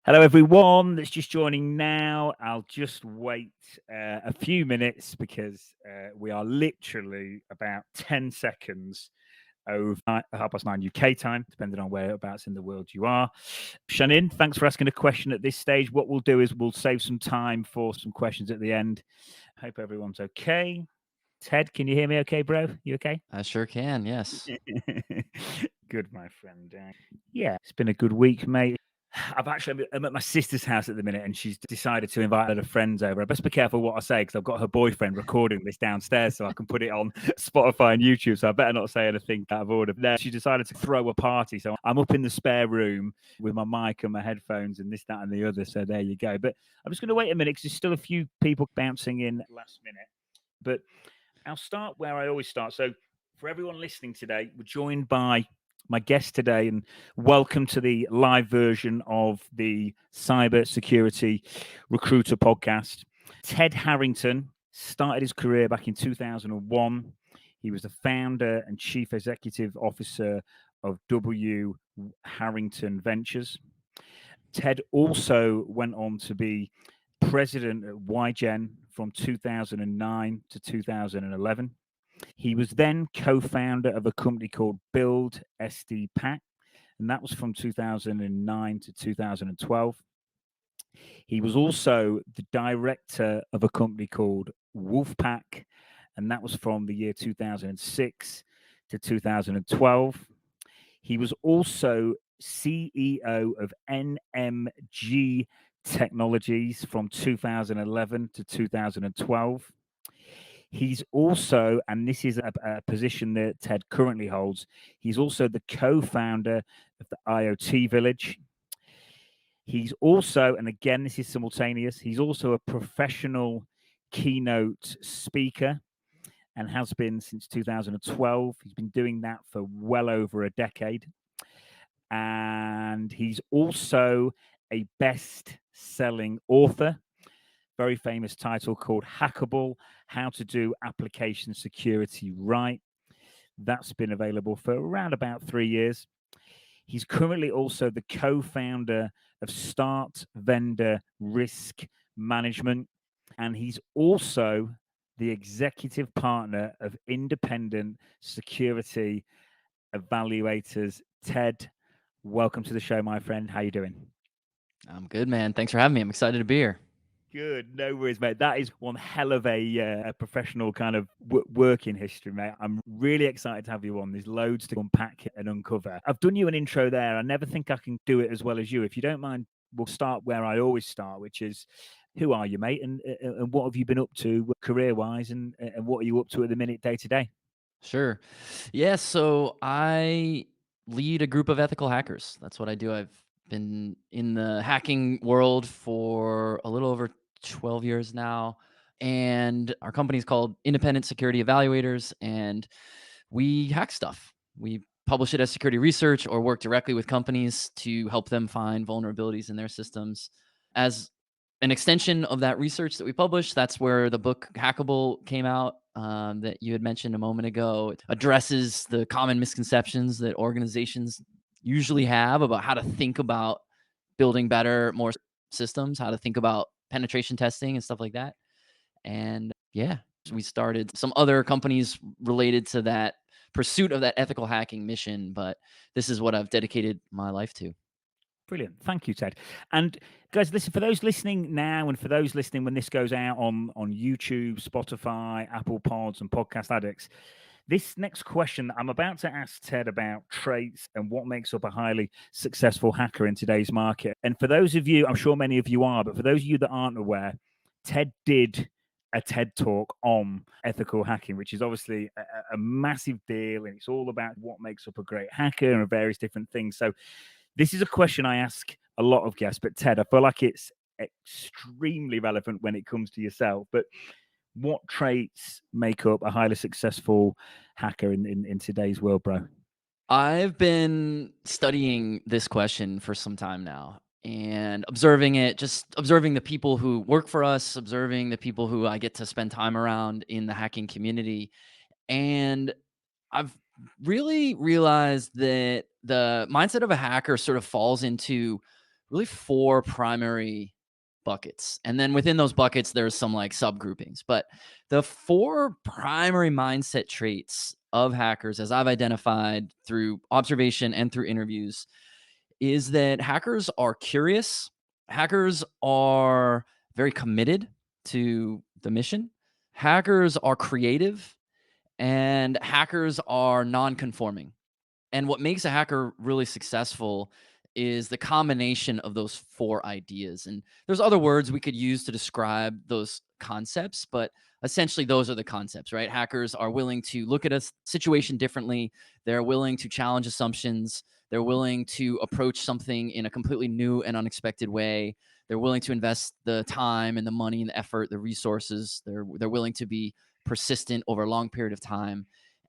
Hello, everyone that's just joining now. I'll just wait a few minutes because we are literally about 10 seconds over 9:30 UK time, depending on whereabouts in the world you are. Shannon, thanks for asking a question at this stage. What we'll do is we'll save some time for some questions at the end. Hope everyone's okay. Ted, can you hear me okay, bro? You okay? I sure can, yes. Good, my friend. Yeah, it's been a good week, mate. I'm at my sister's house at the minute, and she's decided to invite her friends over. I best be careful what I say because I've got her boyfriend recording this downstairs, so I can put it on Spotify and YouTube. So I better not say anything out of order. There, she decided to throw a party, so I'm up in the spare room with my mic and my headphones and this, that, and the other. So there you go. But I'm just going to wait a minute because there's still a few people bouncing in last minute. But I'll start where I always start. So for everyone listening today, we're joined by my guest today, and welcome to the live version of the Cyber Security Recruiter podcast. Ted Harrington started his career back in 2001. He was the founder and chief executive officer of W. Harrington Ventures. Ted also went on to be president at YGen from 2009 to 2011. He was then co-founder of a company called Build SD Pack, and that was from 2009 to 2012. He was also the director of a company called Wolfpack, and that was from the year 2006 to 2012. He was also CEO of NMG Technologies from 2011 to 2012. He's also, and this is a position that Ted currently holds, he's also the co-founder of the IoT Village. He's also, and again, this is simultaneous, he's also a professional keynote speaker and has been since 2012. He's been doing that for well over a decade. And he's also a best-selling author. Very famous title called Hackable, How to Do Application Security Right. That's been available for around about 3 years. He's currently also the co-founder of Start Vendor Risk Management, and he's also the executive partner of Independent Security Evaluators. Ted, welcome to the show, my friend. How you doing? I'm good, man. Thanks for having me. I'm excited to be here. Good, no worries, mate. That is one hell of a professional kind of working history, mate. I'm really excited to have you on. There's loads to unpack and uncover. I've done you an intro there. I never think I can do it as well as you. If you don't mind, we'll start where I always start, which is, who are you, mate, and what have you been up to career-wise, and what are you up to at the minute, day to day? Sure. Yeah, so I lead a group of ethical hackers. That's what I do. I've been in the hacking world for a little over 12 years now. And our company is called Independent Security Evaluators, and we hack stuff. We publish it as security research or work directly with companies to help them find vulnerabilities in their systems. As an extension of that research that we publish, that's where the book Hackable came out, that you had mentioned a moment ago. It addresses the common misconceptions that organizations usually have about how to think about building better, more systems, how to think about penetration testing and stuff like that. And yeah, we started some other companies related to that pursuit of that ethical hacking mission, but this is what I've dedicated my life to. Brilliant. Thank you, Ted. And guys, listen, for those listening now and for those listening when this goes out on YouTube, Spotify, Apple Pods, and Podcast Addicts, this next question that I'm about to ask Ted about traits and what makes up a highly successful hacker in today's market. And for those of you, I'm sure many of you are, but for those of you that aren't aware, Ted did a TED talk on ethical hacking, which is obviously a massive deal. And it's all about what makes up a great hacker and various different things. So this is a question I ask a lot of guests, but Ted, I feel like it's extremely relevant when it comes to yourself. But what traits make up a highly successful hacker in today's world, bro? I've been studying this question for some time now and observing it, just observing the people who work for us, observing the people who I get to spend time around in the hacking community. And I've really realized that the mindset of a hacker sort of falls into really 4 primary buckets. And then within those buckets, there's some like subgroupings. But the 4 primary mindset traits of hackers, as I've identified through observation and through interviews, is that hackers are curious, hackers are very committed to the mission, hackers are creative, and hackers are non-conforming. And what makes a hacker really successful is the combination of those 4 ideas. And there's other words we could use to describe those concepts, but essentially those are the concepts, right? Hackers are willing to look at a situation differently. They're willing to challenge assumptions. They're willing to approach something in a completely new and unexpected way. They're willing to invest the time and the money and the effort, the resources. They're willing to be persistent over a long period of time.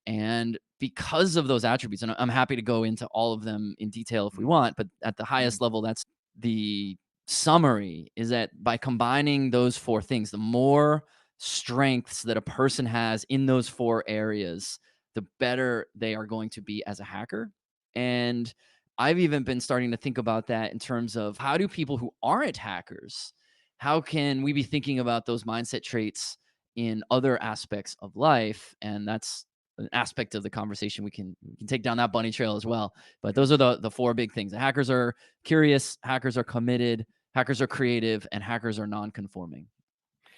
And because of those attributes, and I'm happy to go into all of them in detail if we want, but at the highest level, that's the summary, is that by combining those 4 things, the more strengths that a person has in those 4 areas, the better they are going to be as a hacker. And I've even been starting to think about that in terms of how do people who aren't hackers, how can we be thinking about those mindset traits in other aspects of life? And that's an aspect of the conversation we can take down that bunny trail as well. But those are the 4 big things. The hackers are curious, hackers are committed, hackers are creative, and hackers are non-conforming.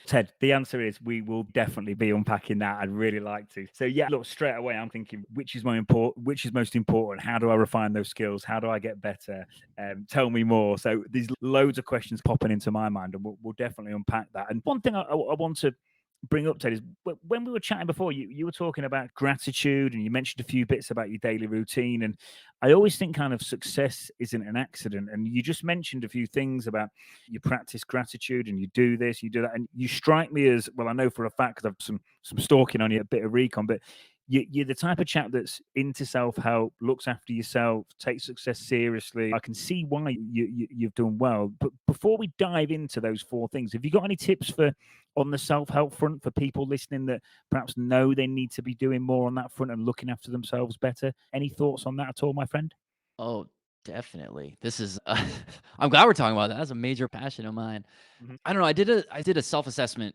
Ted, the answer is we will definitely be unpacking that. I'd really like to. So yeah, look, straight away I'm thinking which is most important. How do I refine those skills? How do I get better? Tell me more. So there's loads of questions popping into my mind, and we'll definitely unpack that. And one thing I want to bring up, Ted, is when we were chatting before, you were talking about gratitude, and you mentioned a few bits about your daily routine. And I always think kind of success isn't an accident. And you just mentioned a few things about you practice gratitude and you do this, you do that, and you strike me as, well, I know for a fact because I've some stalking on you, a bit of recon, but you're the type of chap that's into self-help, looks after yourself, takes success seriously. I can see why you've done well. But before we dive into those 4 things, have you got any tips for on the self-help front for people listening that perhaps know they need to be doing more on that front and looking after themselves better? Any thoughts on that at all, my friend? Oh, definitely. This is I'm glad we're talking about that. That's a major passion of mine. Mhm. I don't know, I did a self-assessment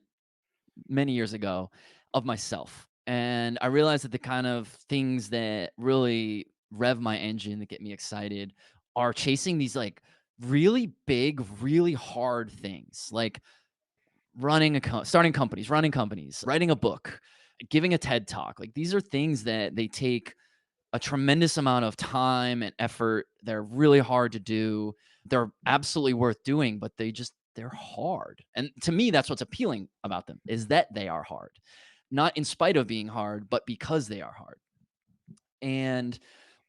many years ago of myself. And I realized that the kind of things that really rev my engine, that get me excited, are chasing these like really big, really hard things, like starting companies, running companies, writing a book, giving a TED talk. Like these are things that they take a tremendous amount of time and effort. They're really hard to do. They're absolutely worth doing, but they're hard. And to me, that's what's appealing about them, is that they are hard. Not in spite of being hard, but because they are hard. And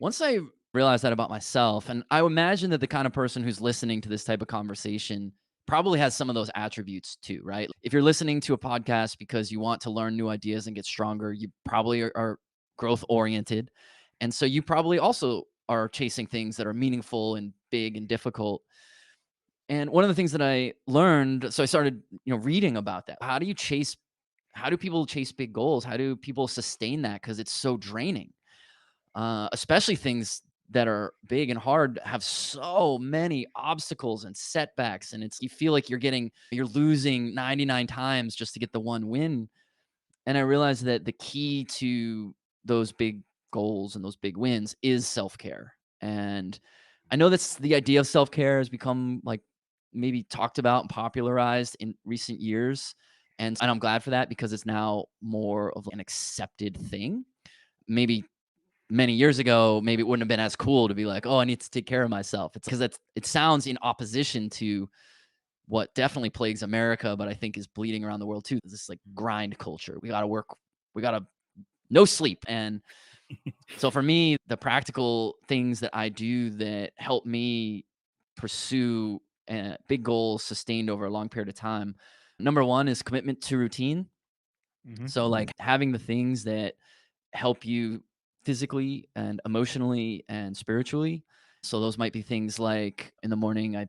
once I realized that about myself, and I imagine that the kind of person who's listening to this type of conversation probably has some of those attributes too, right? If you're listening to a podcast because you want to learn new ideas and get stronger, you probably are growth oriented. And so you probably also are chasing things that are meaningful and big and difficult. And one of the things that I learned, so I started, reading about that. How do people chase big goals? How do people sustain that? Because it's so draining. Especially things that are big and hard have so many obstacles and setbacks, and you feel like you're losing 99 times just to get the one win. And I realized that the key to those big goals and those big wins is self-care. And I know that's the idea of self-care has become like maybe talked about and popularized in recent years. And I'm glad for that because it's now more of an accepted thing. Maybe many years ago, maybe it wouldn't have been as cool to be like, "Oh, I need to take care of myself." It's because it sounds in opposition to what definitely plagues America, but I think is bleeding around the world too. This like grind culture. We got to work. We got to no sleep. And so for me, the practical things that I do that help me pursue big goals sustained over a long period of time. Number one is commitment to routine. Mhm. So like having the things that help you physically and emotionally and spiritually. So those might be things like in the morning, I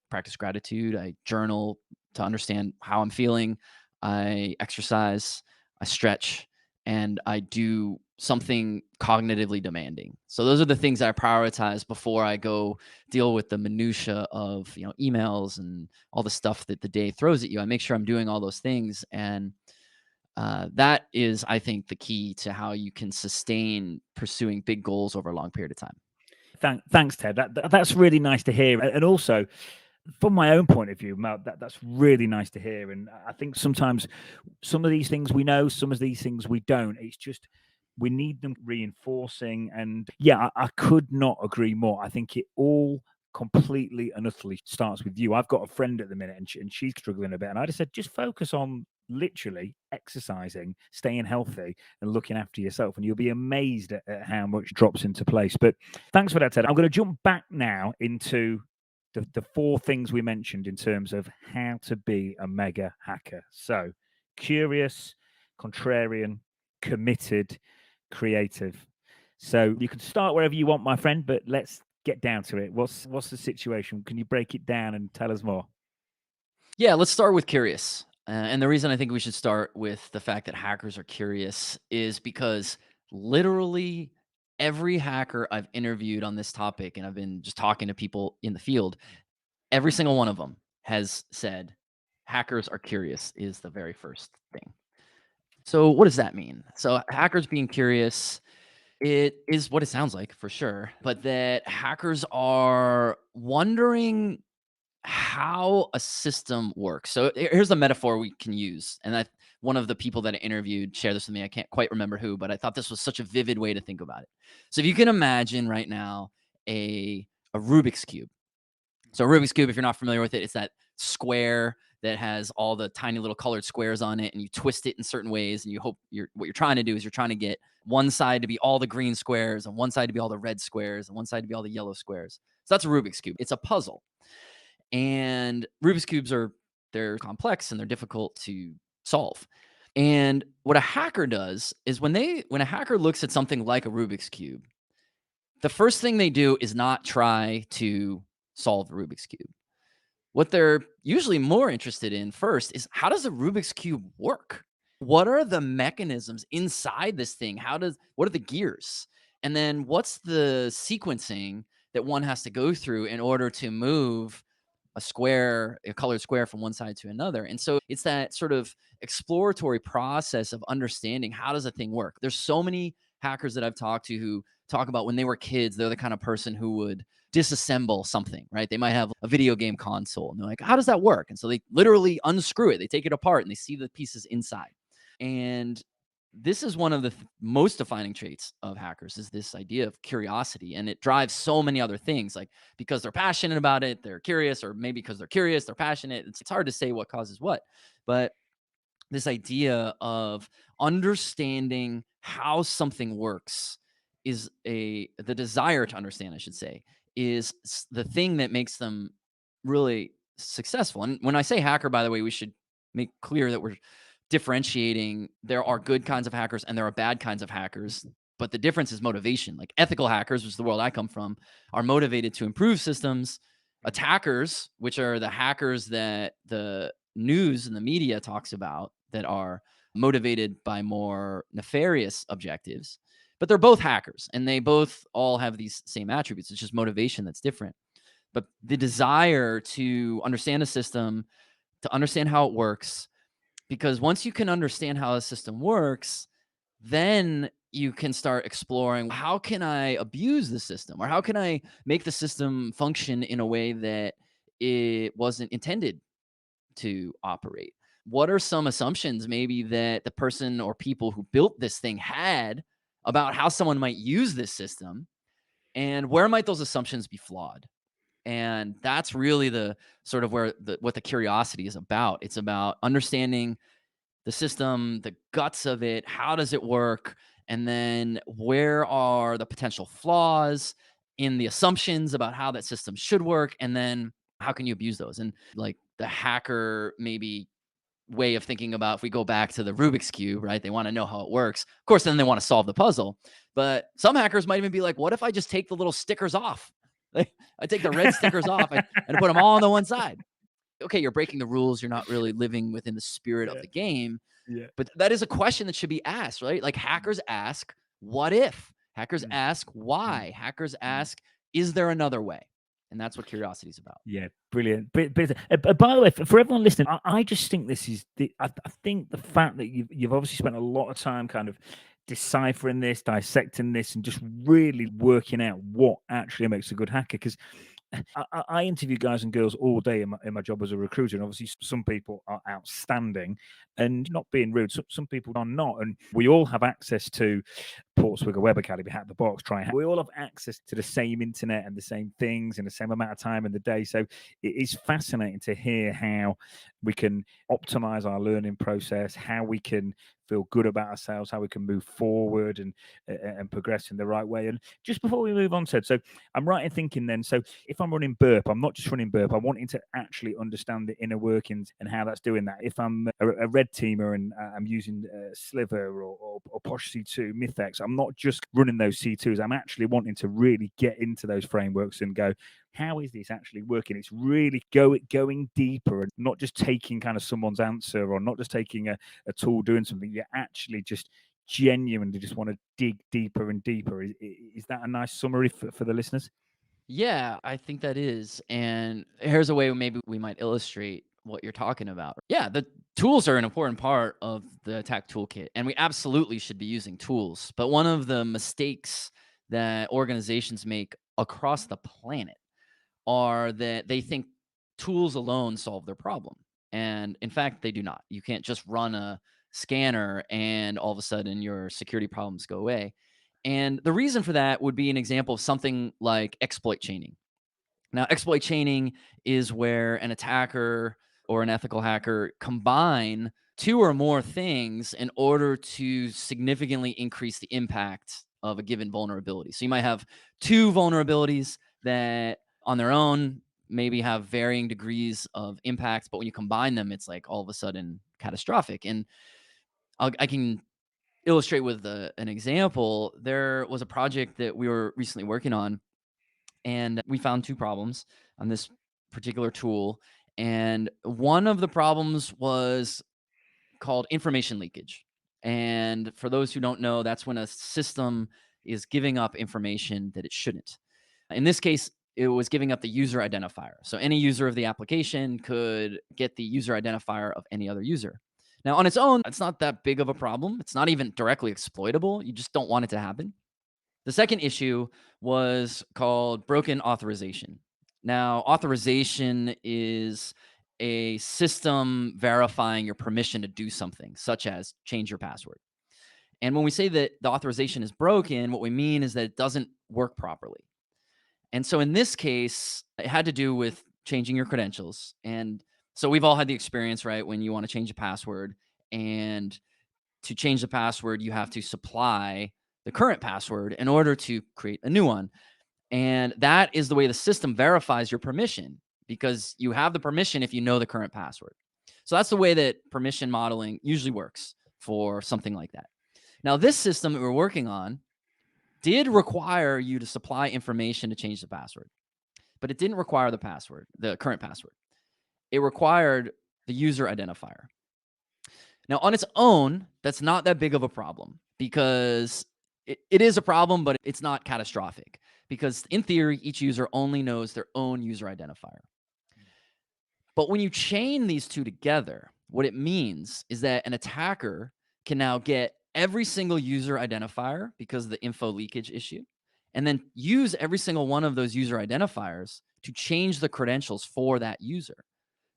practice gratitude, I journal to understand how I'm feeling, I exercise, I stretch, and I do something cognitively demanding. So those are the things I prioritize before I go deal with the minutia of, emails and all the stuff that the day throws at you. I make sure I'm doing all those things, and that is, I think, the key to how you can sustain pursuing big goals over a long period of time. Thanks, Ted. That's really nice to hear, and also from my own point of view, Mel, that's really nice to hear. And I think sometimes some of these things we know, some of these things we don't. It's just we need them reinforcing. And yeah, I could not agree more. I think it all completely and utterly starts with you. I've got a friend at the minute, and she's struggling a bit. And I just said, just focus on literally exercising, staying healthy, and looking after yourself, and you'll be amazed at how much drops into place. But thanks for that, Ted. I'm going to jump back now into the four things we mentioned in terms of how to be a mega hacker. So curious, contrarian, committed, creative. So you can start wherever you want, my friend, but let's get down to it. What's the situation? Can you break it down and tell us more? Yeah, let's start with curious. And the reason I think we should start with the fact that hackers are curious is because literally every hacker I've interviewed on this topic, and I've been just talking to people in the field, every single one of them has said hackers are curious is the very first thing. So what does that mean? So hackers being curious, it is what it sounds like for sure, but that hackers are wondering how a system works. So here's a metaphor we can use. And one of the people that I interviewed shared this with me. I can't quite remember who, but I thought this was such a vivid way to think about it. So if you can imagine right now a Rubik's Cube. So a Rubik's Cube, if you're not familiar with it, it's that square that has all the tiny little colored squares on it, and you twist it in certain ways, and you hope what you're trying to do is you're trying to get one side to be all the green squares, and one side to be all the red squares, and one side to be all the yellow squares. So that's a Rubik's Cube. It's a puzzle. And Rubik's Cubes they're complex and they're difficult to solve. And what a hacker does is when a hacker looks at something like a Rubik's Cube, the first thing they do is not try to solve the Rubik's Cube. What they're usually more interested in first is, how does a Rubik's Cube work? What are the mechanisms inside this thing? What are the gears? And then what's the sequencing that one has to go through in order to move a colored square from one side to another? And so it's that sort of exploratory process of understanding, how does a thing work? There's so many hackers that I've talked to who talk about when they were kids, they're the kind of person who would disassemble something, right? They might have a video game console and they're like, how does that work? And so they literally unscrew it, they take it apart and they see the pieces inside. And this is one of the most defining traits of hackers, is this idea of curiosity. And it drives so many other things, like because they're passionate about it, they're curious, or maybe because they're curious, they're passionate. It's hard to say what causes what, but this idea of understanding how something works is the desire to understand, I should say, is the thing that makes them really successful. And when I say hacker, by the way, we should make clear that we're differentiating. There are good kinds of hackers and there are bad kinds of hackers, but the difference is motivation. Like ethical hackers, which is the world I come from, are motivated to improve systems. Attackers, which are the hackers that the news and the media talks about, that are motivated by more nefarious objectives, but they're both hackers and they both all have these same attributes. It's just motivation that's different. But the desire to understand a system, to understand how it works, because once you can understand how a system works, then you can start exploring, how can I abuse the system, or how can I make the system function in a way that it wasn't intended to operate? What are some assumptions maybe that the person or people who built this thing had about how someone might use this system? And where might those assumptions be flawed? And that's really the sort of what the curiosity is about. It's about understanding the system, the guts of it, how does it work? And then where are the potential flaws in the assumptions about how that system should work? And then how can you abuse those? And like the hacker maybe way of thinking about, if we go back to the Rubik's Cube, right? They want to know how it works. Of course, then they want to solve the puzzle. But some hackers might even be like, what if I just take the little stickers off? Like, I take the red stickers off and put them all on the one side. Okay, you're breaking the rules. You're not really living within the spirit of Yeah, the game. yeah. But that is a question that should be asked, right? Like hackers ask, what if. Hackers Mm, ask mm, why. Hackers mm. ask, is there another way? And that's what curiosity is about. Yeah, brilliant. But by the way, for everyone listening, I just think this is I think the fact that you've obviously spent a lot of time kind of deciphering this, dissecting this, and just really working out what actually makes a good hacker. Because I interview guys and girls all day in my job as a recruiter, and obviously some people are outstanding, and not being rude, some people are not, and we all have access to Portswigger Web Academy, Hack the Box, try. We all have access to the same internet and the same things in the same amount of time in the day. So it is fascinating to hear how we can optimize our learning process, how we can feel good about ourselves, how we can move forward and progress in the right way. And just before we move on, Ted, so I'm right in thinking then, so if I'm running Burp, I'm not just running Burp, I'm wanting to actually understand the inner workings and how that's doing that. If I'm a red teamer and I'm using Sliver or Posh C2, Mythex, I'm not just running those C2s, I'm actually wanting to really get into those frameworks and go, how is this actually working? It's really going deeper and not just taking kind of someone's answer or not just taking a tool doing something. You actually just genuinely just want to dig deeper and deeper. Is that a nice summary for the listeners? Yeah, I think that is. And here's a way maybe we might illustrate what you're talking about. Yeah, the tools are an important part of the attack toolkit, and we absolutely should be using tools. But one of the mistakes that organizations make across the planet are that they think tools alone solve their problem. And in fact, they do not. You can't just run a scanner and all of a sudden your security problems go away. And the reason for that would be an example of something like exploit chaining. Now, exploit chaining is where an attacker or an ethical hacker combine two or more things in order to significantly increase the impact of a given vulnerability. So you might have two vulnerabilities that on their own maybe have varying degrees of impact, but when you combine them, it's like all of a sudden catastrophic. And I can illustrate with an example. There was a project that we were recently working on, and we found two problems on this particular tool. And one of the problems was called information leakage. And for those who don't know, that's when a system is giving up information that it shouldn't. In this case, it was giving up the user identifier. So any user of the application could get the user identifier of any other user. Now, on its own, it's not that big of a problem. It's not even directly exploitable. You just don't want it to happen. The second issue was called broken authorization. Now, authorization is a system verifying your permission to do something, such as change your password. And when we say that the authorization is broken, what we mean is that it doesn't work properly. And so in this case, it had to do with changing your credentials. And so we've all had the experience, right? When you want to change a password, and to change the password, you have to supply the current password in order to create a new one. And that is the way the system verifies your permission, because you have the permission if you know the current password. So that's the way that permission modeling usually works for something like that. Now, this system that we're working on did require you to supply information to change the password, but it didn't require the password, the current password. It required the user identifier. Now, on its own, that's not that big of a problem, because it is a problem, but it's not catastrophic, because in theory, each user only knows their own user identifier. But when you chain these two together, what it means is that an attacker can now get every single user identifier because of the info leakage issue, and then use every single one of those user identifiers to change the credentials for that user,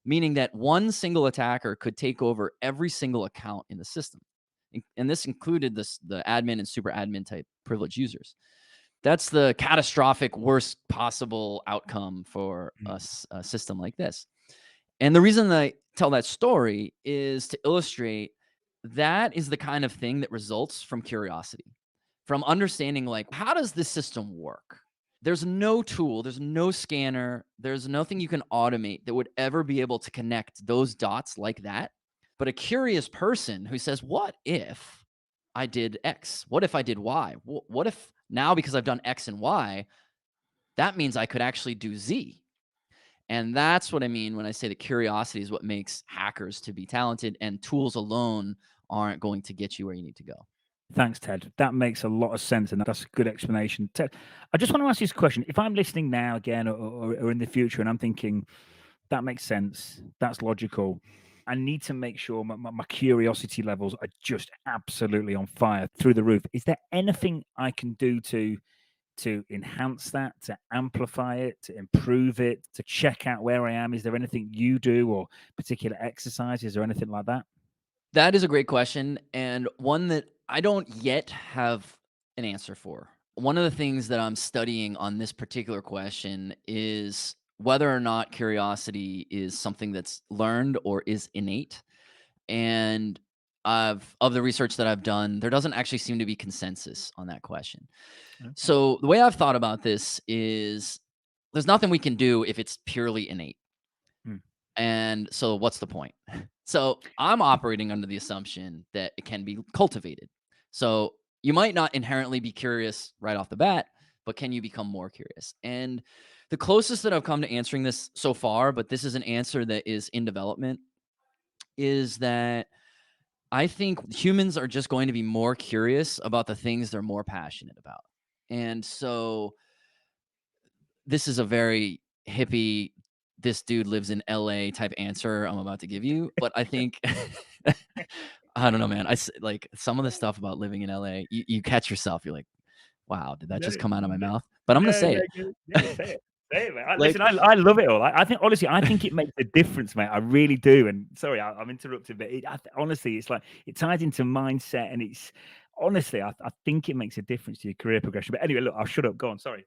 meaning that one single attacker could take over every single account in the system. And this included the admin and super admin type privileged users. That's the catastrophic worst possible outcome for a system like this. And the reason that I tell that story is to illustrate that is the kind of thing that results from curiosity, from understanding, like, how does this system work? There's no tool, there's no scanner, there's nothing you can automate that would ever be able to connect those dots like that. But a curious person who says, what if I did X? What if I did Y? What if now, because I've done X and Y, that means I could actually do Z? And that's what I mean when I say that curiosity is what makes hackers to be talented, and tools alone aren't going to get you where you need to go. Thanks, Ted. That makes a lot of sense, and that's a good explanation. Ted, I just want to ask you this question. If I'm listening now again or in the future and I'm thinking, that makes sense, that's logical, I need to make sure my curiosity levels are just absolutely on fire through the roof. Is there anything I can do to enhance that, to amplify it, to improve it, to check out where I am? Is there anything you do or particular exercises or anything like that? That is a great question, and one that I don't yet have an answer for. One of the things that I'm studying on this particular question is whether or not curiosity is something that's learned or is innate. And of the research that I've done, there doesn't actually seem to be consensus on that question. Okay. So the way I've thought about this is there's nothing we can do if it's purely innate. Hmm. And so what's the point? So I'm operating under the assumption that it can be cultivated. So you might not inherently be curious right off the bat, but can you become more curious? And the closest that I've come to answering this so far, but this is an answer that is in development, is that I think humans are just going to be more curious about the things they're more passionate about. And so this is a very hippie, this dude lives in LA type answer I'm about to give you. But I think, I don't know, man. Like some of the stuff about living in LA, you catch yourself. You're like, wow, did that No, just come out of my no, mouth? But I'm going to say it. no, say it. Say it, mate. Like, Listen, I love it all. I think, honestly, I think it makes a difference, mate. I really do. And sorry, I'm interrupted, but honestly, it's like it ties into mindset, and it's honestly, I think it makes a difference to your career progression. But anyway, look, I'll shut up. Go on. Sorry.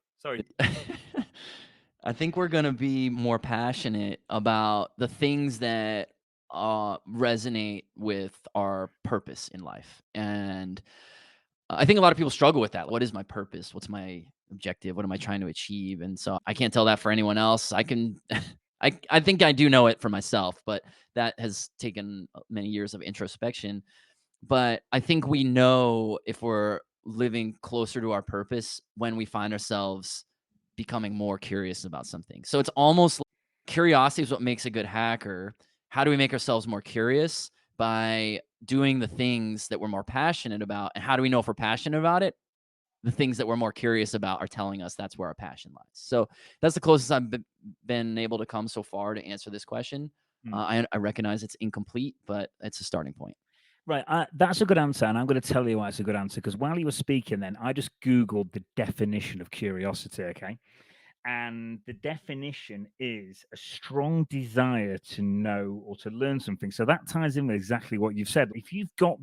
I think we're going to be more passionate about the things that resonate with our purpose in life. And I think a lot of people struggle with that. What is my purpose? What's my objective? What am I trying to achieve? And so I can't tell that for anyone else. I can I think I do know it for myself, but that has taken many years of introspection. But I think we know if we're living closer to our purpose when we find ourselves becoming more curious about something. So it's almost like curiosity is what makes a good hacker. How do we make ourselves more curious? By doing the things that we're more passionate about. And how do we know if we're passionate about it? The things that we're more curious about are telling us that's where our passion lies. So that's the closest I've been able to come so far to answer this question. Mm. I recognize it's incomplete, but it's a starting point. Right, that's a good answer, and I'm going to tell you why it's a good answer. Because while you were speaking, then I just googled the definition of curiosity. Okay, and the definition is a strong desire to know or to learn something. So that ties in with exactly what you've said. If you've got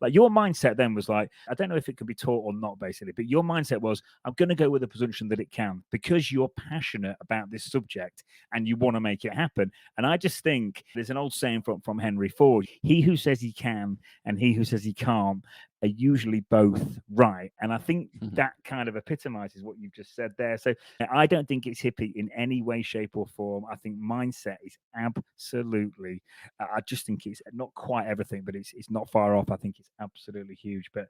like your mindset then was like, I don't know if it can be taught or not, basically, but your mindset was, I'm going to go with the presumption that it can because you're passionate about this subject and you want to make it happen. And I just think there's an old saying from Henry Ford: he who says he can and he who says he can't are usually both right. And I think that kind of epitomizes what you've just said there. So I don't think it's hippie in any way, shape, or form. I think mindset is absolutely. I just think it's not quite everything, but it's not far off. I think it's absolutely huge. But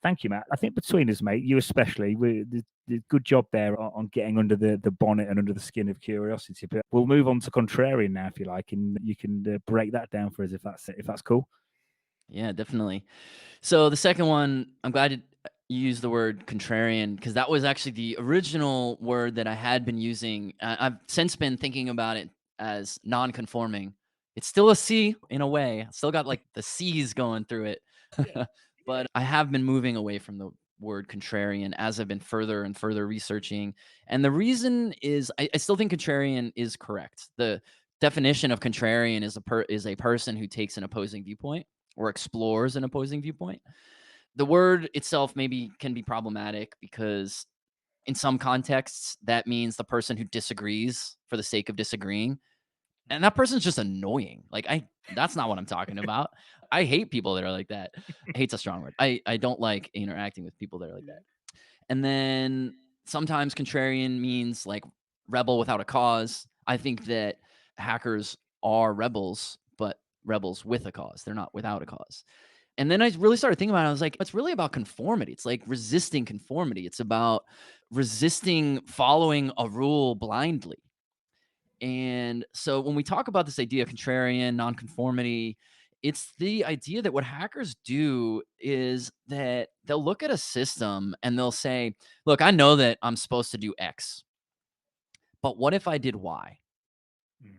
thank you, Matt. I think between us, mate, you especially, we did good job there on getting under the bonnet and under the skin of curiosity. But we'll move on to contrarian now, if you like, and you can break that down for us if that's cool. Yeah, definitely. So the second one, I'm glad you used the word contrarian because that was actually the original word that I had been using. I've since been thinking about it as non-conforming. It's still a C in a way. Still got like the C's going through it. Yeah, yeah. But I have been moving away from the word contrarian as I've been further and further researching. And the reason is I still think contrarian is correct. The definition of contrarian is a person who takes an opposing viewpoint or explores an opposing viewpoint. The word itself maybe can be problematic because in some contexts that means the person who disagrees for the sake of disagreeing, and that person's just annoying. Like that's not what I'm talking about. I hate people that are like that. Hate's a strong word. I don't like interacting with people that are like that. And then sometimes contrarian means like rebel without a cause. I think that hackers are rebels, but rebels with a cause. They're not without a cause. And then I really started thinking about it. I was like, it's really about conformity. It's like resisting conformity. It's about resisting following a rule blindly. And so when we talk about this idea of contrarian, nonconformity, It's the idea that what hackers do is that they'll look at a system and they'll say, look, I know that I'm supposed to do X, but what if I did Y? Mm.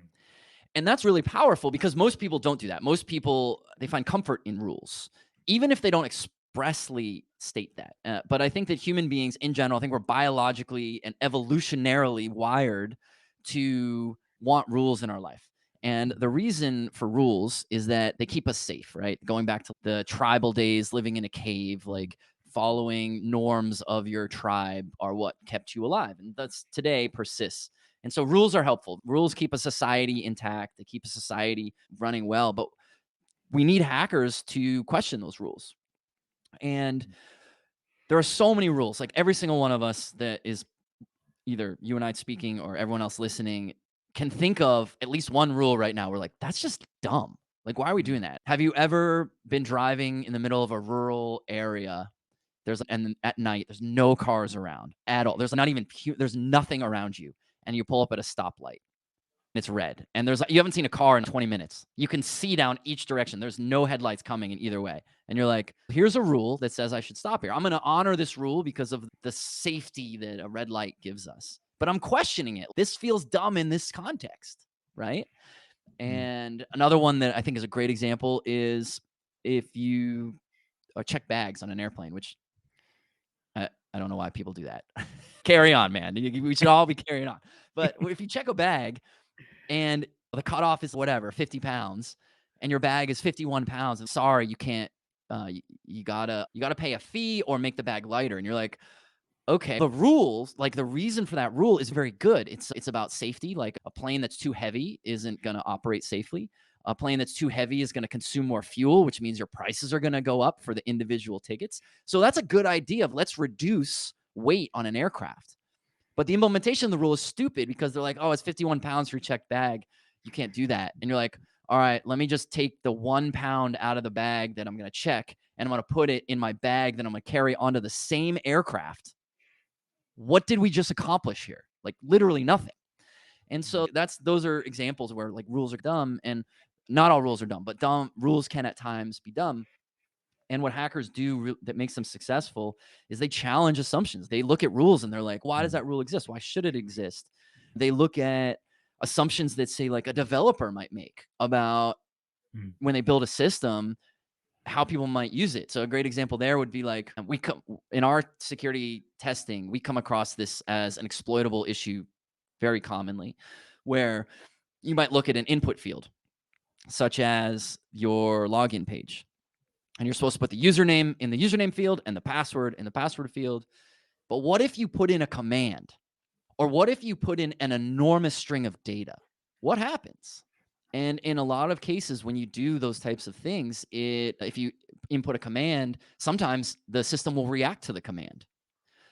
And that's really powerful because most people don't do that. Most people, they find comfort in rules, even if they don't expressly state that. But I think that human beings in general, I think we're biologically and evolutionarily wired to want rules in our life. And the reason for rules is that they keep us safe, right? Going back to the tribal days, living in a cave, like following norms of your tribe are what kept you alive. And that's today persists. And so rules are helpful. Rules keep a society intact. They keep a society running well. But we need hackers to question those rules. And there are so many rules. Like every single one of us that is either you and I speaking or everyone else listening can think of at least one rule right now. We're like, that's just dumb. Like, why are we doing that? Have you ever been driving in the middle of a rural area? And at night, there's no cars around at all. There's nothing around you. And you pull up at a stoplight. It's red, and you haven't seen a car in 20 minutes. You can see down each direction. There's no headlights coming in either way. And you're like, here's a rule that says I should stop here. I'm going to honor this rule because of the safety that a red light gives us. But I'm questioning it. This feels dumb in this context, right? And another one that I think is a great example is if you check bags on an airplane, which I don't know why people do that. Carry on, man. We should all be carrying on. But if you check a bag, and the cutoff is whatever, 50 pounds, and your bag is 51 pounds. And sorry, you can't, you gotta pay a fee or make the bag lighter. And you're like, okay, the rules, like the reason for that rule is very good. It's about safety. Like a plane that's too heavy isn't going to operate safely. A plane that's too heavy is going to consume more fuel, which means your prices are going to go up for the individual tickets. So that's a good idea of let's reduce weight on an aircraft. But the implementation of the rule is stupid because they're like, oh, it's 51 pounds for your checked bag. You can't do that. And you're like, all right, let me just take the 1 pound out of the bag that I'm going to check, and I'm going to put it in my bag that I'm going to carry onto the same aircraft. What did we just accomplish here? Like literally nothing. And so those are examples where like rules are dumb, and not all rules are dumb, but rules can at times be dumb. And what hackers do that makes them successful is they challenge assumptions. They look at rules and they're like, why does that rule exist? Why should it exist? They look at assumptions that say like a developer might make about when they build a system, how people might use it. So a great example there would be like in our security testing, we come across this as an exploitable issue very commonly, where you might look at an input field, such as your login page. And you're supposed to put the username in the username field and the password in the password field. But what if you put in a command? Or what if you put in an enormous string of data? What happens? And in a lot of cases, when you do those types of things, if you input a command, sometimes the system will react to the command.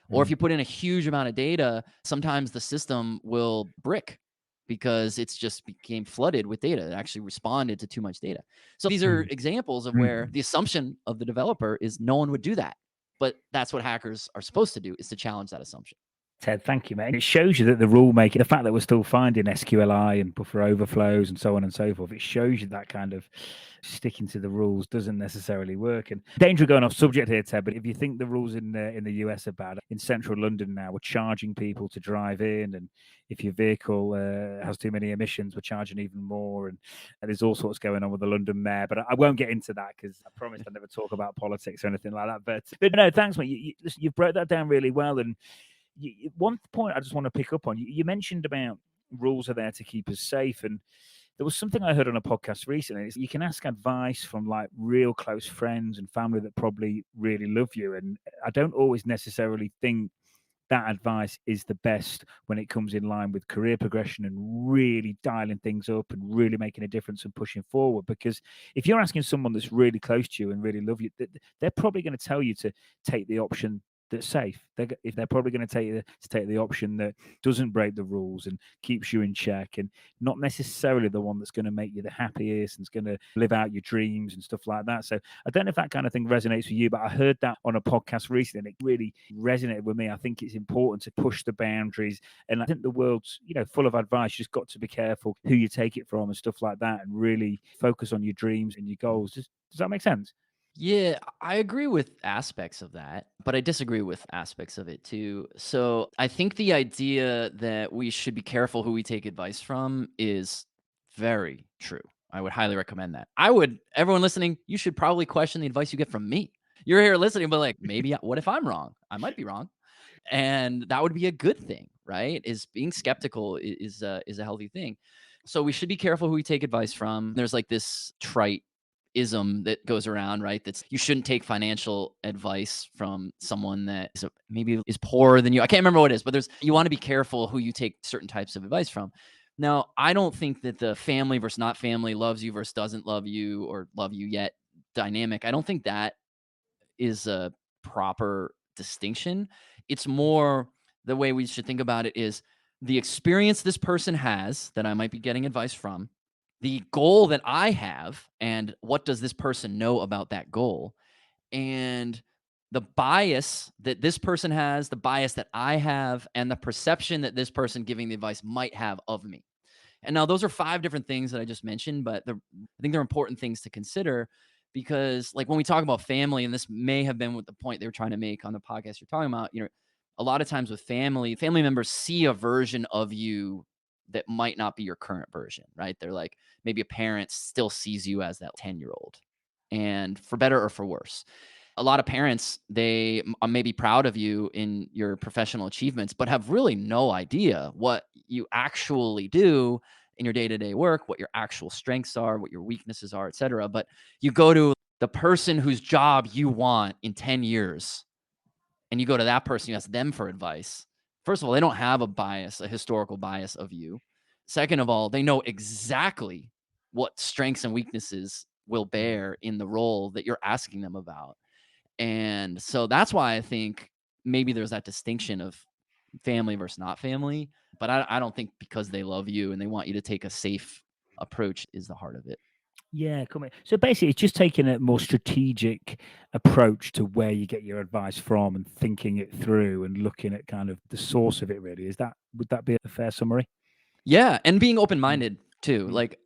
Or if you put in a huge amount of data, sometimes the system will brick because it's just became flooded with data. It actually responded to too much data. So these are examples of where the assumption of the developer is no one would do that. But that's what hackers are supposed to do, is to challenge that assumption. Ted, thank you, mate. It shows you that the rule making, the fact that we're still finding SQLI and buffer overflows and so on and so forth, it shows you that kind of sticking to the rules doesn't necessarily work. And danger of going off subject here, Ted, but if you think the rules in the US are bad, in central London now, we're charging people to drive in, and if your vehicle has too many emissions, we're charging even more. And there's all sorts going on with the London mayor, but I won't get into that because I promised I'd never talk about politics or anything like that. But no, thanks, mate. You've broke that down really well. And one point I just want to pick up on, you mentioned about rules are there to keep us safe, and there was something I heard on a podcast recently. You can ask advice from like real close friends and family that probably really love you, and I don't always necessarily think that advice is the best when it comes in line with career progression and really dialing things up and really making a difference and pushing forward. Because if you're asking someone that's really close to you and really love you, they're probably going to tell you to take the option that's safe. If they're probably going to take the option that doesn't break the rules and keeps you in check, and not necessarily the one that's going to make you the happiest and is going to live out your dreams and stuff like that. So I don't know if that kind of thing resonates with you, but I heard that on a podcast recently, and it really resonated with me. I think it's important to push the boundaries, and I think the world's full of advice. You just got to be careful who you take it from and stuff like that, and really focus on your dreams and your goals. Does that make sense? Yeah, I agree with aspects of that, but I disagree with aspects of it too. So I think the idea that we should be careful who we take advice from is very true. I would highly recommend that. Everyone listening, you should probably question the advice you get from me. You're here listening, but like, maybe, what if I'm wrong? I might be wrong. And that would be a good thing, right? Is being skeptical is a healthy thing. So we should be careful who we take advice from. There's like this trite ism that goes around, right? That's you shouldn't take financial advice from someone that maybe is poorer than you. I can't remember what it is, but you want to be careful who you take certain types of advice from. Now, I don't think that the family versus not family, loves you versus doesn't love you, or love you yet dynamic, I don't think that is a proper distinction. It's more, the way we should think about it is the experience this person has that I might be getting advice from, the goal that I have, and what does this person know about that goal, and the bias that this person has, the bias that I have, and the perception that this person giving the advice might have of me. And now those are 5 different things that I just mentioned, but I think they're important things to consider, because like when we talk about family, and this may have been what the point they were trying to make on the podcast you're talking about, a lot of times with family members see a version of you that might not be your current version, right? They're like, maybe a parent still sees you as that 10-year-old, and for better or for worse. A lot of parents, they may be proud of you in your professional achievements, but have really no idea what you actually do in your day-to-day work, what your actual strengths are, what your weaknesses are, etc. But you go to the person whose job you want in 10 years, and you go to that person, you ask them for advice. First of all, they don't have a historical bias of you. Second of all, they know exactly what strengths and weaknesses will bear in the role that you're asking them about. And so that's why I think maybe there's that distinction of family versus not family. But I don't think because they love you and they want you to take a safe approach is the heart of it. Yeah, come in. So basically, it's just taking a more strategic approach to where you get your advice from and thinking it through and looking at kind of the source of it. Really, would that be a fair summary? Yeah, and being Mm, open-minded too. mm. Like,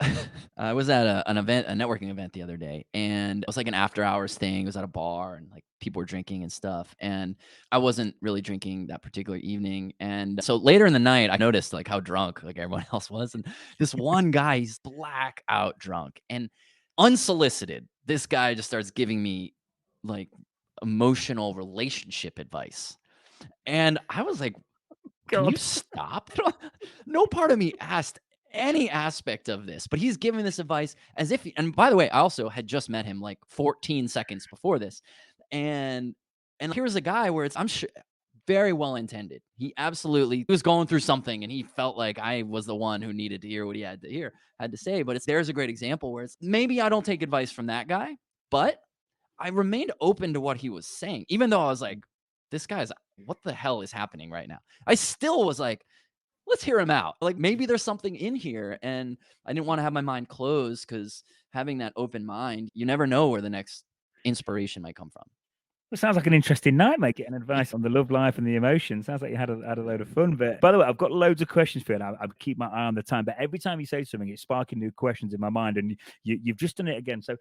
I was at an event, a networking event the other day, and it was like an after hours thing. It was at a bar, and like people were drinking and stuff. And I wasn't really drinking that particular evening. And so later in the night, I noticed like how drunk like everyone else was. And this one guy, he's blackout drunk and unsolicited. This guy just starts giving me like emotional relationship advice. And I was like, can you God. stop? No part of me asked any aspect of this, but he's giving this advice as if and by the way, I also had just met him like 14 seconds before this. And here's a guy where I'm sure very well intended. He was going through something and he felt like I was the one who needed to hear what he had to say. But there's a great example where it's maybe I don't take advice from that guy, but I remained open to what he was saying, even though I was like, this guy's what the hell is happening right now? I still was like, let's hear him out. Like maybe there's something in here. And I didn't want to have my mind closed, because having that open mind, you never know where the next inspiration might come from. It sounds like an interesting night, mate. Getting advice on the love life and the emotions. Sounds like you had a load of fun. But by the way, I've got loads of questions for you, and I'll keep my eye on the time. But every time you say something, it's sparking new questions in my mind, and you've just done it again. So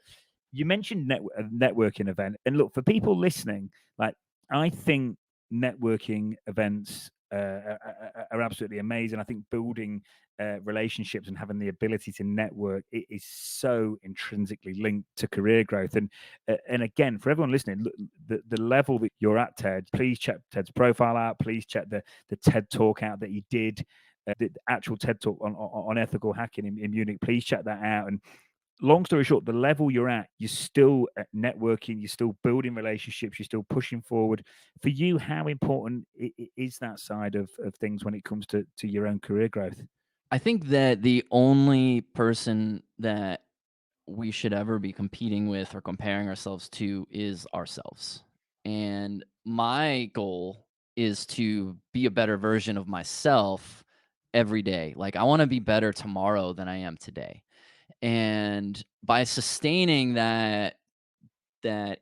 you mentioned a networking event, and look, for people listening, like, I think networking events are absolutely amazing. I think building relationships and having the ability to network, it is so intrinsically linked to career growth. And again, for everyone listening, look, the level that you're at, Ted, please check Ted's profile out. Please check the TED talk out that he did. The actual TED talk on ethical hacking in Munich. Please check that out. And long story short, the level you're at, you're still networking, you're still building relationships, you're still pushing forward. For you, how important is that side of things when it comes to your own career growth? I think that the only person that we should ever be competing with or comparing ourselves to is ourselves. And my goal is to be a better version of myself every day. Like I want to be better tomorrow than I am today. And by sustaining that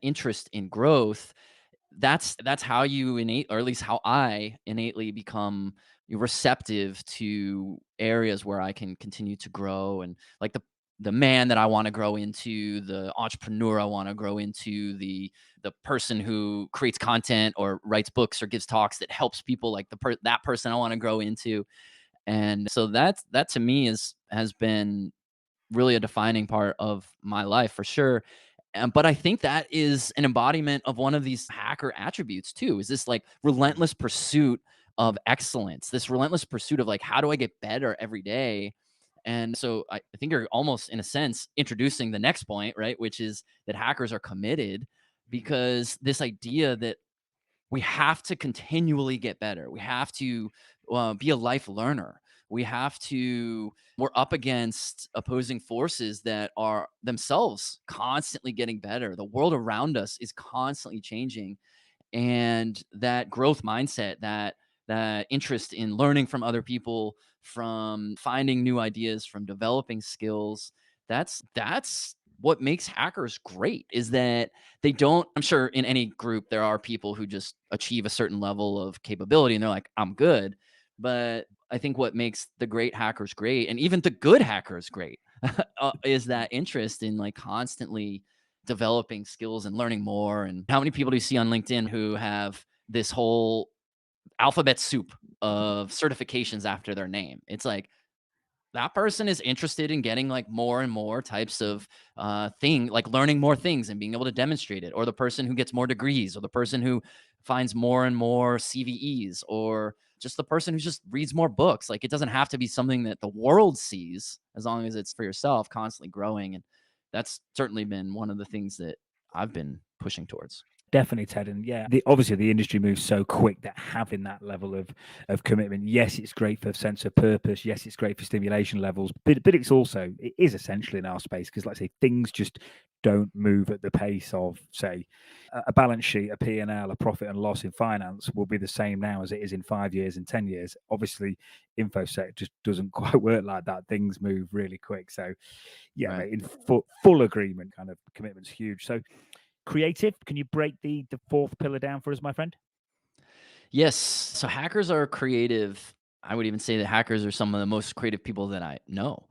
interest in growth, that's how you innate, or at least how I innately become receptive to areas where I can continue to grow, and like the man that I want to grow into, the entrepreneur I want to grow into, the person who creates content or writes books or gives talks that helps people, like that person I want to grow into. And so that to me has been really a defining part of my life for sure. But I think that is an embodiment of one of these hacker attributes too. Is this like relentless pursuit of excellence, this relentless pursuit of like, how do I get better every day? And so I think you're almost in a sense introducing the next point, right? Which is that hackers are committed, because this idea that we have to continually get better. We have to be a life learner. We're up against opposing forces that are themselves constantly getting better. The world around us is constantly changing. And that growth mindset, that interest in learning from other people, from finding new ideas, from developing skills, that's what makes hackers great. Is that they don't, I'm sure in any group there are people who just achieve a certain level of capability and they're like, I'm good. But I think what makes the great hackers great, and even the good hackers great, is that interest in like constantly developing skills and learning more. And how many people do you see on LinkedIn who have this whole alphabet soup of certifications after their name? It's like that person is interested in getting like more and more types of thing, like learning more things and being able to demonstrate it. Or the person who gets more degrees, or the person who finds more and more CVEs, or just the person who just reads more books. Like it doesn't have to be something that the world sees, as long as it's for yourself, constantly growing. And that's certainly been one of the things that I've been pushing towards. Definitely, Ted, and yeah, obviously the industry moves so quick that having that level of commitment, yes, it's great for sense of purpose. Yes, it's great for stimulation levels, but it is essential in our space because, like I say, things just don't move at the pace of, say, a balance sheet, a P&L, a profit and loss in finance will be the same now as it is in 5 years and 10 years. Obviously, infosec just doesn't quite work like that. Things move really quick. So, yeah, Right. mate, in full agreement. Kind of commitment's huge. So creative, can you break the fourth pillar down for us, my friend? Yes. So hackers are creative. I would even say that hackers are some of the most creative people that I know.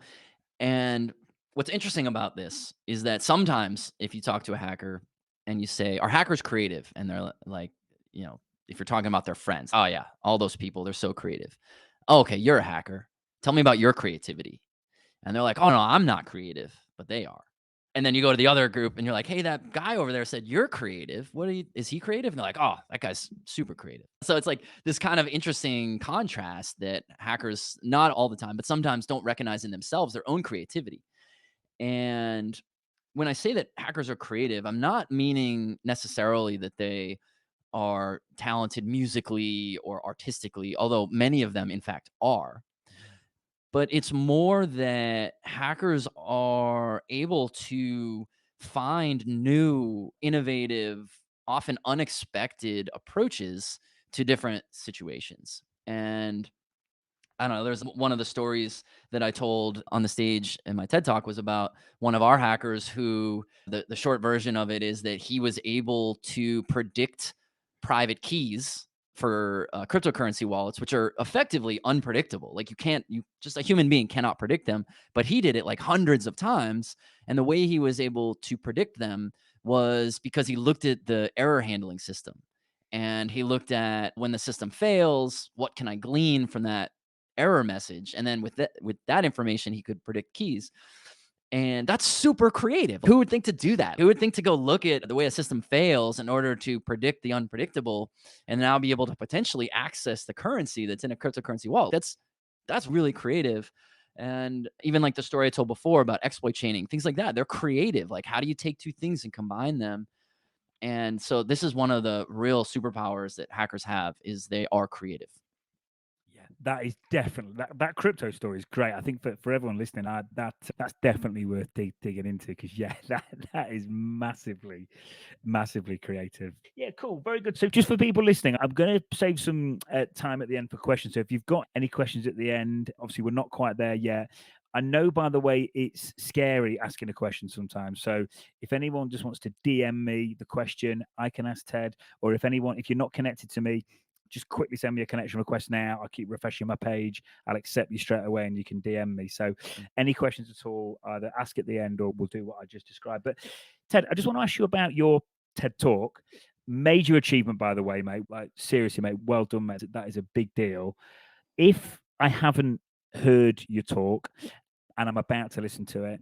And what's interesting about this is that sometimes if you talk to a hacker and you say, "Are hackers creative?" And they're like, if you're talking about their friends, "Oh yeah, all those people, they're so creative." "Oh, okay, you're a hacker. Tell me about your creativity." And they're like, "Oh no, I'm not creative, but they are." And then you go to the other group and you're like, "Hey, that guy over there said you're creative. Is he creative?" And they're like, "Oh, that guy's super creative." So it's like this kind of interesting contrast that hackers, not all the time, but sometimes, don't recognize in themselves their own creativity. And when I say that hackers are creative, I'm not meaning necessarily that they are talented musically or artistically, although many of them in fact are. But it's more that hackers are able to find new, innovative, often unexpected approaches to different situations. And I don't know, there's one of the stories that I told on the stage in my TED Talk was about one of our hackers who, the short version of it is that he was able to predict private keys for cryptocurrency wallets, which are effectively unpredictable. Like just a human being cannot predict them, but he did it like hundreds of times. And the way he was able to predict them was because he looked at the error handling system. And he looked at, when the system fails, what can I glean from that error message? And then with that information, he could predict keys. And that's super creative. Who would think to do that? Who would think to go look at the way a system fails in order to predict the unpredictable and now be able to potentially access the currency that's in a cryptocurrency wallet? That's really creative. And even like the story I told before about exploit chaining, things like that, they're creative. Like, how do you take two things and combine them? And so this is one of the real superpowers that hackers have, is they are creative. Yeah, That is definitely that crypto story is great. I think for everyone listening, that's definitely worth digging into because yeah, that is massively creative. Yeah, cool, very good. So just for people listening, I'm going to save some time at the end for questions. So if you've got any questions at the end, obviously we're not quite there yet. I know, by the way, it's scary asking a question sometimes. So if anyone just wants to DM me the question, I can ask Ted. Or if you're not connected to me, just quickly send me a connection request now. I'll keep refreshing my page. I'll accept you straight away and you can DM me. So any questions at all, either ask at the end or we'll do what I just described. But Ted, I just want to ask you about your TED Talk. Major achievement, by the way, mate. Like, seriously, mate, well done, mate. That is a big deal. If I haven't heard your talk and I'm about to listen to it,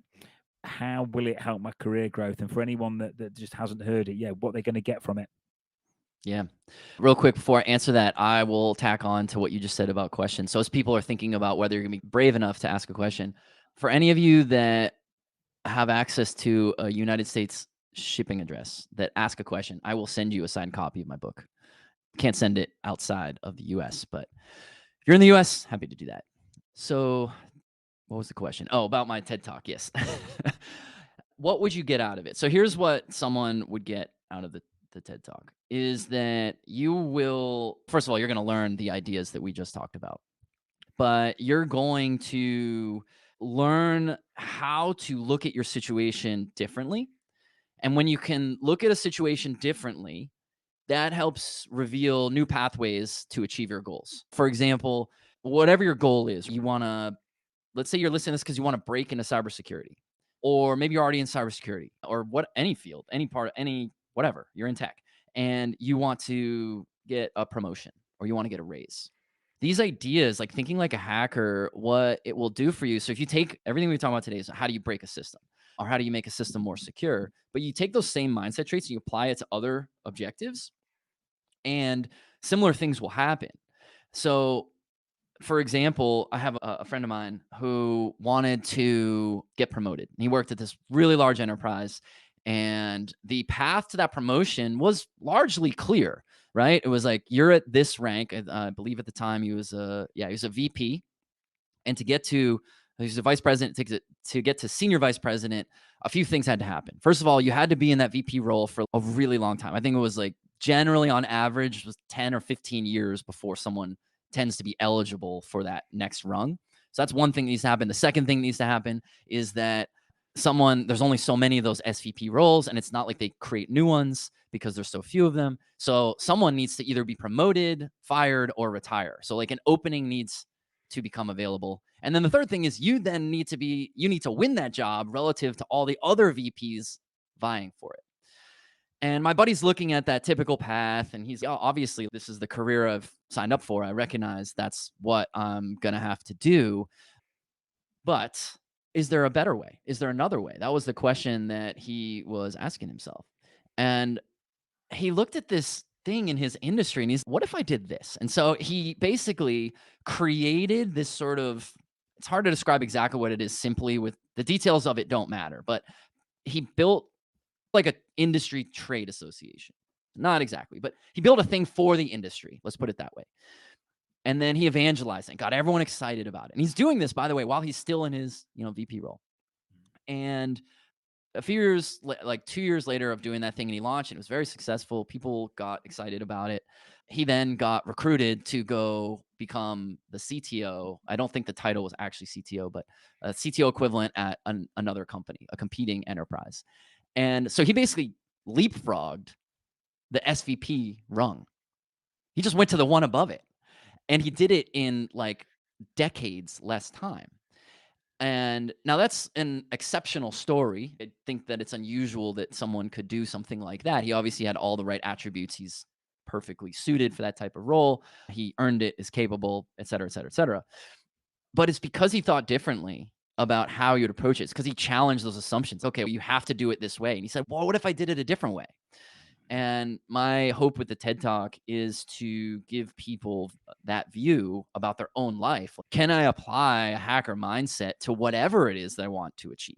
how will it help my career growth? And for anyone that just hasn't heard it, yeah, what are they going to get from it? Yeah. Real quick before I answer that, I will tack on to what you just said about questions. So as people are thinking about whether you're going to be brave enough to ask a question, for any of you that have access to a United States shipping address that ask a question, I will send you a signed copy of my book. Can't send it outside of the US, but if you're in the US, happy to do that. So what was the question? Oh, about my TED Talk. Yes. What would you get out of it? So here's what someone would get out of the TED Talk is that you will, first of all, you're going to learn the ideas that we just talked about, but you're going to learn how to look at your situation differently. And when you can look at a situation differently, that helps reveal new pathways to achieve your goals. For example, whatever your goal is, you want to, let's say you're listening to this because you want to break into cybersecurity, or maybe you're already in cybersecurity, or any field, any part, any whatever, you're in tech, and you want to get a promotion or you want to get a raise. These ideas, like thinking like a hacker, what it will do for you. So if you take everything we've talked about today, is how do you break a system or how do you make a system more secure? But you take those same mindset traits and you apply it to other objectives, and similar things will happen. So for example, I have a friend of mine who wanted to get promoted. He worked at this really large enterprise, and the path to that promotion was largely clear, right? It was like, you're at this rank. I believe at the time he was a VP, and to get to, he's a vice president, to get to senior vice president, a few things had to happen. First of all, you had to be in that VP role for a really long time. I think it was like generally on average was 10 or 15 years before someone tends to be eligible for that next rung. So that's one thing that needs to happen. The second thing that needs to happen is that there's only so many of those SVP roles, and it's not like they create new ones because there's so few of them. So someone needs to either be promoted, fired, or retire. So like an opening needs to become available. And then the third thing is you need to win that job relative to all the other VPs vying for it. And my buddy's looking at that typical path, and he's obviously, this is the career I've signed up for. I recognize that's what I'm going to have to do. But is there a better way? Is there another way? That was the question that he was asking himself. And he looked at this thing in his industry and he's, what if I did this? And so he basically created this sort of, it's hard to describe exactly what it is simply, with the details of it don't matter, but he built like an industry trade association. Not exactly, but he built a thing for the industry. Let's put it that way. And then he evangelized and got everyone excited about it. And he's doing this, by the way, while he's still in his, VP role. And a few years, like 2 years later of doing that thing, and he launched, and it was very successful. People got excited about it. He then got recruited to go become the CTO. I don't think the title was actually CTO, but a CTO equivalent at another company, a competing enterprise. And so he basically leapfrogged the SVP rung. He just went to the one above it. And he did it in like decades less time. And now that's an exceptional story. I think that it's unusual that someone could do something like that. He obviously had all the right attributes. He's perfectly suited for that type of role. He earned it, is capable, et cetera, et cetera, et cetera. But it's because he thought differently about how you'd approach it. It's because he challenged those assumptions. Okay, well, you have to do it this way. And he said, well, what if I did it a different way? And my hope with the TED Talk is to give people that view about their own life. Can I apply a hacker mindset to whatever it is that I want to achieve?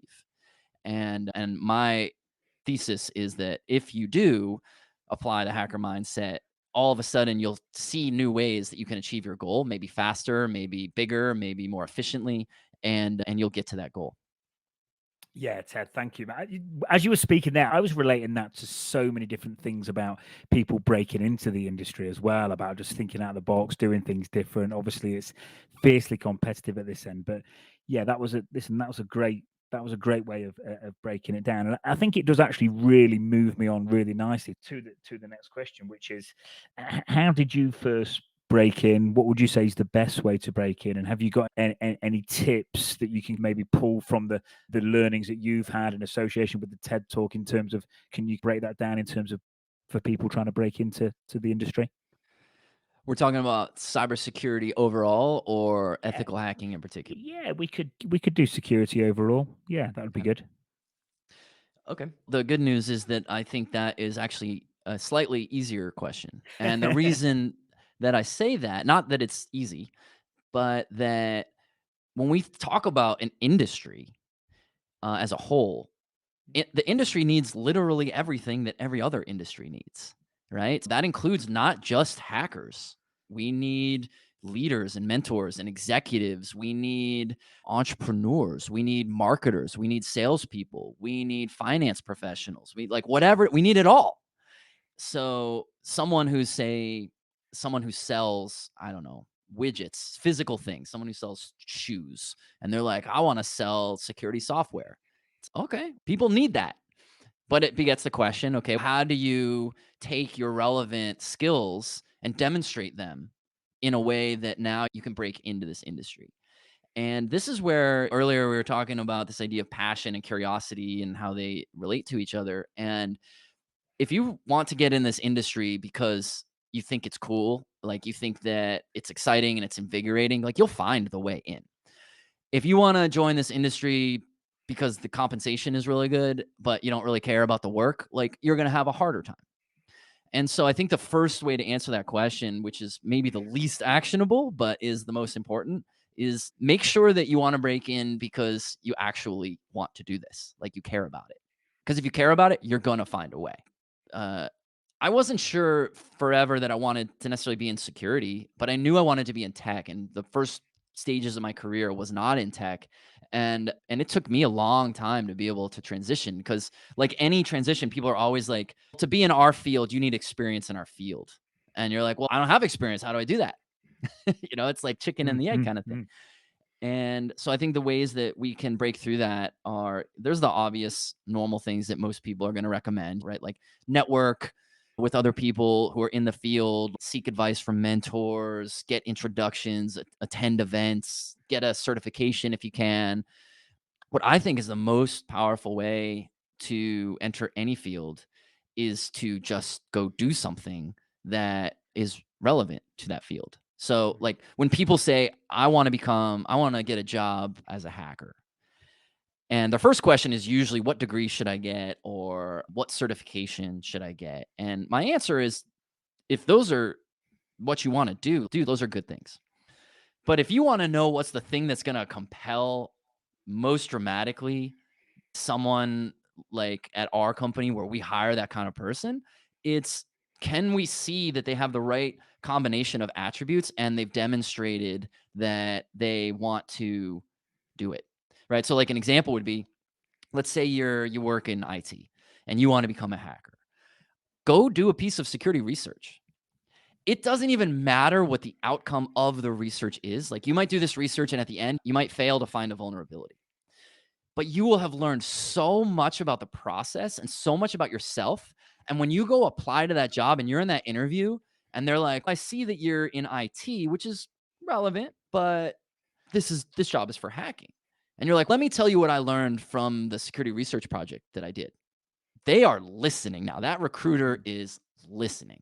And my thesis is that if you do apply the hacker mindset, all of a sudden you'll see new ways that you can achieve your goal, maybe faster, maybe bigger, maybe more efficiently, and you'll get to that goal. Yeah, Ted, thank you, man. As you were speaking there, I was relating that to so many different things about people breaking into the industry as well, about just thinking out of the box, doing things different. Obviously, it's fiercely competitive at this end, but yeah, that was a great way of breaking it down, and I think it does actually really move me on really nicely to the next question, which is, how did you first break in? What would you say is the best way to break in? And have you got any tips that you can maybe pull from the learnings that you've had in association with the TED Talk in terms of, can you break that down in terms of for people trying to break into the industry? We're talking about cybersecurity overall or Yeah, ethical hacking in particular. yeah, we could do security overall. Yeah, that would be Okay. good. Okay. The good news is that I think that is actually a slightly easier question. And the reason that I say that, not that it's easy, but that when we talk about an industry as a whole, the industry needs literally everything that every other industry needs, right? That includes not just hackers. We need leaders and mentors and executives. We need entrepreneurs. We need marketers. We need salespeople. We need finance professionals. We like whatever, we need it all. So someone who sells, I don't know, widgets, physical things, someone who sells shoes, and they're like, I want to sell security software. It's okay. People need that. But it begets the question, okay, how do you take your relevant skills and demonstrate them in a way that now you can break into this industry? And this is where earlier we were talking about this idea of passion and curiosity and how they relate to each other. And if you want to get in this industry because you think it's cool, like you think that it's exciting and it's invigorating, like you'll find the way in. If you want to join this industry because the compensation is really good, but you don't really care about the work, like you're going to have a harder time. And so I think the first way to answer that question, which is maybe the least actionable, but is the most important, is make sure that you want to break in because you actually want to do this, like you care about it. Because if you care about it, you're going to find a way. Uh, I wasn't sure forever that I wanted to necessarily be in security, but I knew I wanted to be in tech. And the first stages of my career was not in tech. And it took me a long time to be able to transition because like any transition, people are always like, to be in our field, you need experience in our field. And you're like, well, I don't have experience. How do I do that? It's like chicken and Mm, the egg mm, kind of thing. mm. And so I think the ways that we can break through that are there's the obvious normal things that most people are going to recommend, right? Like network with other people who are in the field, seek advice from mentors, get introductions, attend events, get a certification if you can. What I think is the most powerful way to enter any field is to just go do something that is relevant to that field. So, like when people say, I want to get a job as a hacker. And the first question is usually, what degree should I get or what certification should I get? And my answer is, if those are what you want to do, those are good things. But if you want to know what's the thing that's going to compel most dramatically someone like at our company where we hire that kind of person, it's can we see that they have the right combination of attributes and they've demonstrated that they want to do it. Right? So like an example would be, let's say you work in IT and you want to become a hacker. Go do a piece of security research. It doesn't even matter what the outcome of the research is. Like you might do this research and at the end you might fail to find a vulnerability, but you will have learned so much about the process and so much about yourself. And when you go apply to that job and you're in that interview and they're like, I see that you're in IT, which is relevant, but this job is for hacking. And you're like, let me tell you what I learned from the security research project that I did. They are listening now. That recruiter is listening.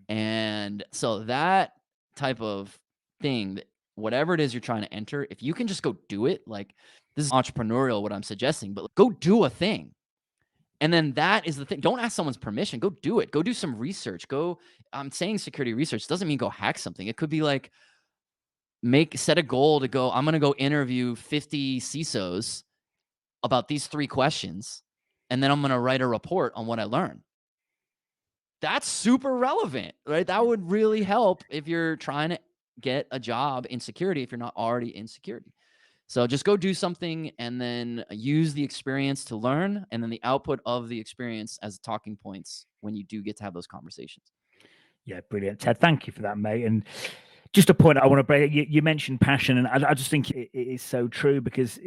And so that type of thing, whatever it is you're trying to enter, if you can just go do it, like this is entrepreneurial, what I'm suggesting, but go do a thing. And then that is the thing. Don't ask someone's permission. Go do it. Go do some research. I'm saying security research doesn't mean go hack something. It could be like set a goal to go, I'm going to go interview 50 CISOs about these 3 questions. And then I'm going to write a report on what I learned. that's super relevant, right? That would really help if you're trying to get a job in security, if you're not already in security. So just go do something and then use the experience to learn, and then the output of the experience as talking points when you do get to have those conversations. Yeah, brilliant, Ted. Thank you for that, mate. And just a point I want to break. You mentioned passion, and I just think it is so true because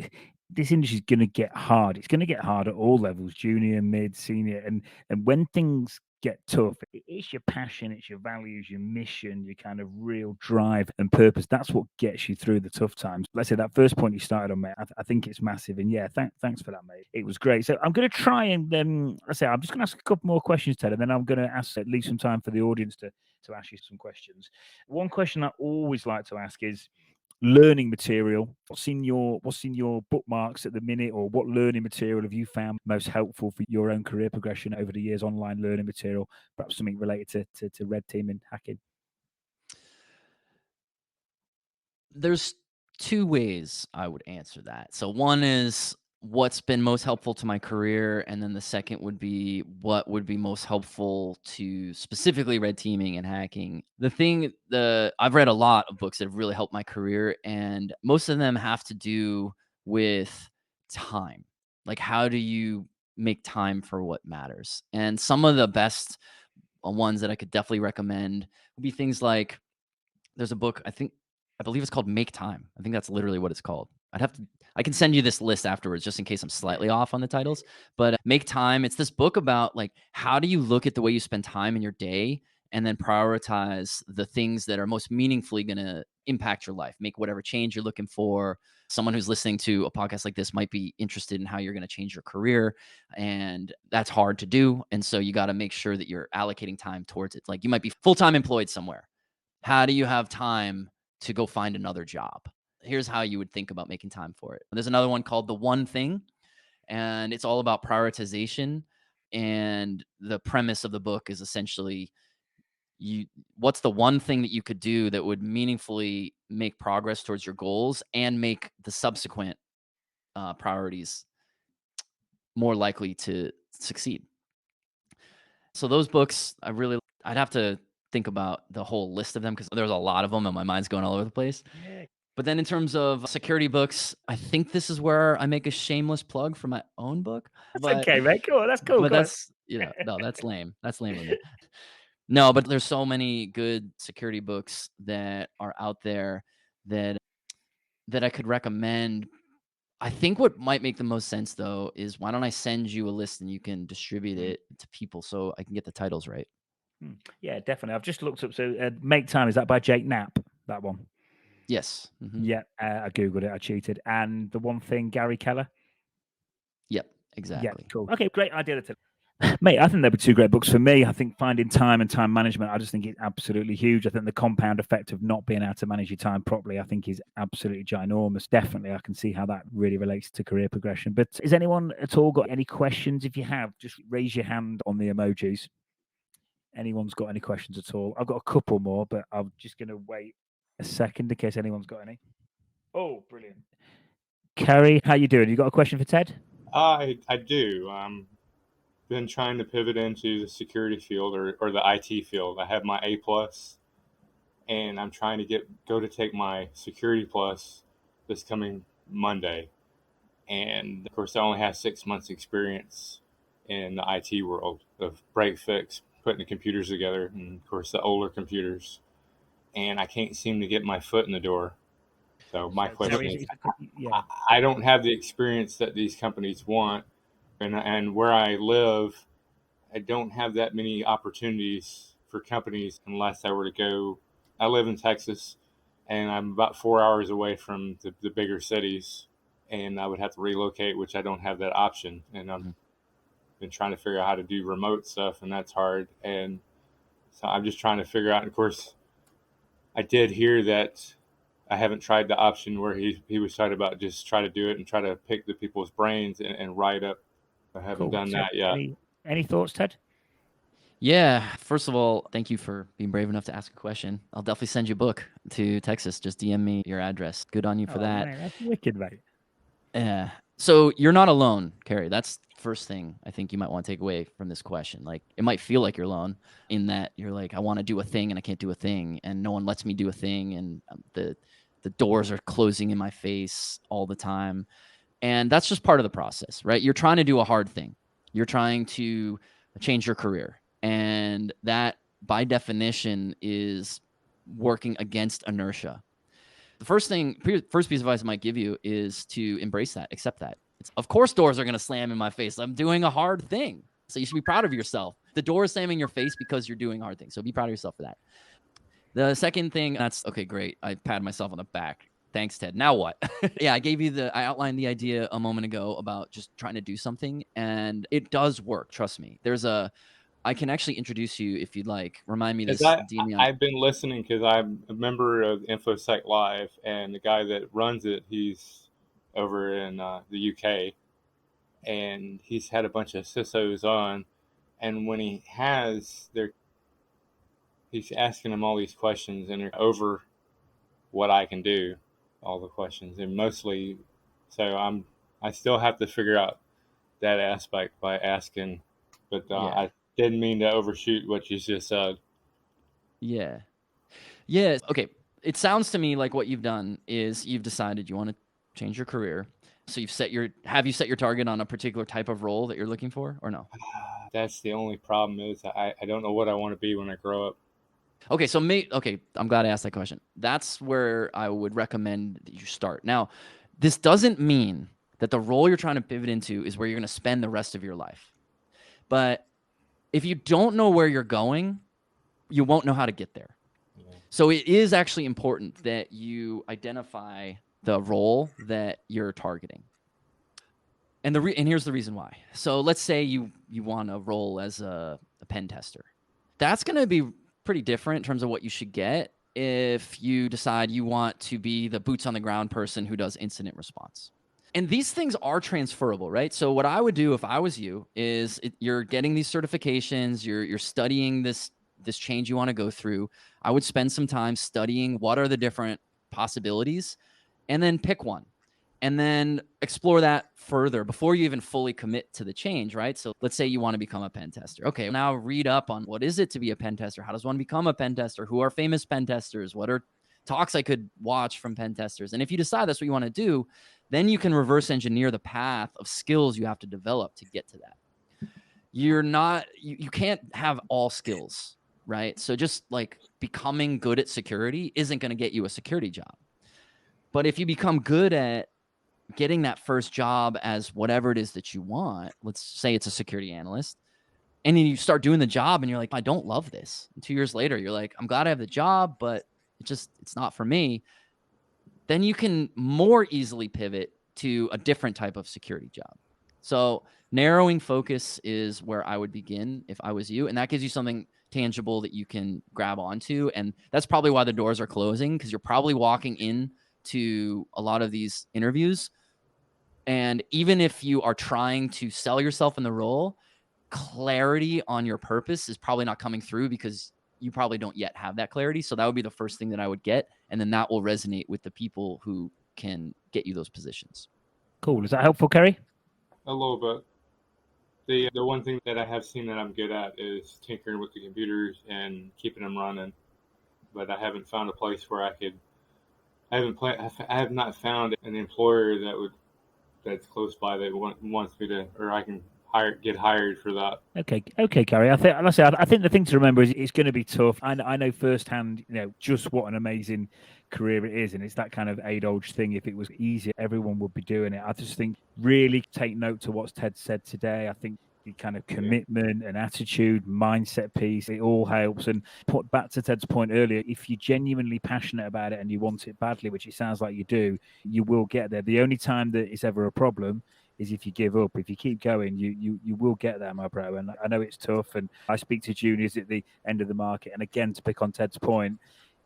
this industry is going to get hard. It's going to get hard at all levels, junior, mid, senior, and when things get tough, it's your passion, it's your values, your mission, your kind of real drive and purpose. That's what gets you through the tough times. Let's say that first point you started on, mate. I think it's massive, and yeah, thanks for that, mate. It was great. So I'm going to try and I say I'm just going to ask a couple more questions, Ted, and then I'm going to leave some time for the audience to ask you some questions. One question I always like to ask is learning material. What's in your bookmarks at the minute, or what learning material have you found most helpful for your own career progression over the years? Online learning material, perhaps something related to red teaming, hacking. There's two ways I would answer that. So one is what's been most helpful to my career, and then the second would be what would be most helpful to specifically red teaming and hacking. I've read a lot of books that have really helped my career, and most of them have to do with time. Like, how do you make time for what matters? And some of the best ones that I could definitely recommend would be things like, there's a book, I believe it's called Make Time. I think that's literally what it's called. I can send you this list afterwards just in case I'm slightly off on the titles. But Make Time, it's this book about like how do you look at the way you spend time in your day and then prioritize the things that are most meaningfully going to impact your life, make whatever change you're looking for. Someone who's listening to a podcast like this might be interested in how you're going to change your career, and that's hard to do. And so you got to make sure that you're allocating time towards it. Like, you might be full-time employed somewhere. How do you have time to go find another job? Here's how you would think about making time for it. There's another one called The One Thing, and it's all about prioritization. And the premise of the book is essentially, what's the one thing that you could do that would meaningfully make progress towards your goals and make the subsequent priorities more likely to succeed. So those books, I'd have to think about the whole list of them because there's a lot of them and my mind's going all over the place. Yeah, But then in terms of security books, I think this is where I make a shameless plug for my own book. that's But okay, mate. Cool, that's cool. Go on. that's, no, that's lame. That's lame of me. No, but there's so many good security books that are out there that I could recommend. I think what might make the most sense though is, why don't I send you a list and you can distribute Mm, it to people so I can get the titles right. yeah, definitely. I've just looked up. So, Make Time, is that by Jake Knapp? That one. Yes. Mm-hmm. Yeah, I googled it. I cheated. And The One Thing, Gary Keller. Yep. Yeah, Exactly. cool. Okay, great idea. Mate, I think they'd be two great books for me. I think finding time and time management, I just think it's absolutely huge. I think the compound effect of not being able to manage your time properly, I think is absolutely ginormous. Definitely, I can see how that really relates to career progression. But has anyone at all got any questions? If you have, just raise your hand on the emojis. Anyone's got any questions at all? I've got a couple more, but I'm just going to wait a second in case anyone's got any. Oh, brilliant. Kerry, how you doing? You got a question for Ted? I do. Been trying to pivot into the security field or the IT field. I have my A plus, and I'm trying to go to take my security plus this coming Monday. And of course, I only have 6 months experience in the IT world of break fix, putting the computers together, and of course the older computers. And I can't seem to get my foot in the door. So my So, Kerry, question is, yeah. I don't have the experience that these companies want, and where I live, I don't have that many opportunities for companies unless I were to go. I live in Texas, and I'm about 4 hours away from the bigger cities, and I would have to relocate, which I don't have that option. And I've been trying to figure out how to do remote stuff, and that's hard. And so I'm just trying to figure out. And of course, I did hear that I haven't tried the option where he was talking about just try to do it and try to pick the people's brains and write up. I haven't Cool. done So, that yet. any thoughts, Ted? Yeah. First of all, thank you for being brave enough to ask a question. I'll definitely send you a book to Texas. Just DM me your address. Good on you for Oh, that. man, that's wicked, mate. Yeah. So you're not alone, Carrie. That's the first thing I think you might want to take away from this question. Like, it might feel like you're alone in that you're like, I want to do a thing and I can't do a thing, and no one lets me do a thing, and the doors are closing in my face all the time. And that's just part of the process, right? You're trying to do a hard thing. You're trying to change your career. And that, by definition, is working against inertia. The first piece of advice I might give you is to embrace that, accept that. Of course, doors are going to slam in my face. I'm doing a hard thing. So you should be proud of yourself. The door is slamming in your face because you're doing hard things. So be proud of yourself for that. The second thing, that's okay, great. I pat myself on the back. Thanks, Ted. Now what? Yeah, I outlined the idea a moment ago about just trying to do something, and it does work. Trust me. I can actually introduce you if you'd like. Remind me to DM me on. I've been listening because I'm a member of InfoSec Live, and the guy that runs it, he's over in the UK, and he's had a bunch of CISOs on, and when he's asking them all these questions, and they're over what I can do, all the questions, and mostly, so I still have to figure out that aspect by asking, but I didn't mean to overshoot what you just said. Yeah. Okay. It sounds to me like what you've done is you've decided you want to change your career. So have you set your target on a particular type of role that you're looking for, or no? That's the only problem is I don't know what I want to be when I grow up. Okay, I'm glad I asked that question. That's where I would recommend that you start. Now, this doesn't mean that the role you're trying to pivot into is where you're going to spend the rest of your life. But if you don't know where you're going, you won't know how to get there. Yeah. So it is actually important that you identify the role that you're targeting. And here's the reason why. So let's say you want a role as a pen tester. That's going to be pretty different in terms of what you should get if you decide you want to be the boots on the ground person who does incident response. And these things are transferable, right? So what I would do if I was you is you're getting these certifications, you're studying this change you want to go through. I would spend some time studying what are the different possibilities, and then pick one. And then explore that further before you even fully commit to the change, right? So let's say you want to become a pen tester. Okay, now read up on what is it to be a pen tester? How does one become a pen tester? Who are famous pen testers? What are talks I could watch from pen testers? And if you decide that's what you want to do, then you can reverse engineer the path of skills you have to develop to get to that. You can't have all skills, right? So just like becoming good at security isn't going to get you a security job. But if you become good at getting that first job as whatever it is that you want, let's say it's a security analyst, and then you start doing the job and you're like, I don't love this. And 2 years later, you're like, I'm glad I have the job, but it's not for me. Then you can more easily pivot to a different type of security job. So narrowing focus is where I would begin if I was you. And that gives you something tangible that you can grab onto. And that's probably why the doors are closing, because you're probably walking in to a lot of these interviews. And even if you are trying to sell yourself in the role, clarity on your purpose is probably not coming through because you probably don't yet have that clarity. So that would be the first thing that I would get. And then that will resonate with the people who can get you those positions. Cool. Is that helpful, Kerry? A little bit. The one thing that I have seen that I'm good at is tinkering with the computers and keeping them running. But I haven't found a place where I have not found an employer that's close by that wants me to, or I can get hired for that. Okay, Gary. I think the thing to remember is it's going to be tough. I know firsthand, just what an amazing career it is, and it's that kind of age-old thing. If it was easier, everyone would be doing it. I just think really take note to what Ted said today. I think the kind of commitment and attitude, mindset piece, it all helps. And put back to Ted's point earlier, if you're genuinely passionate about it and you want it badly, which it sounds like you do, you will get there. The only time that it's ever a problem is if you give up. If you keep going, you will get there, my bro. And I know it's tough, and I speak to juniors at the end of the market. And again, to pick on Ted's point,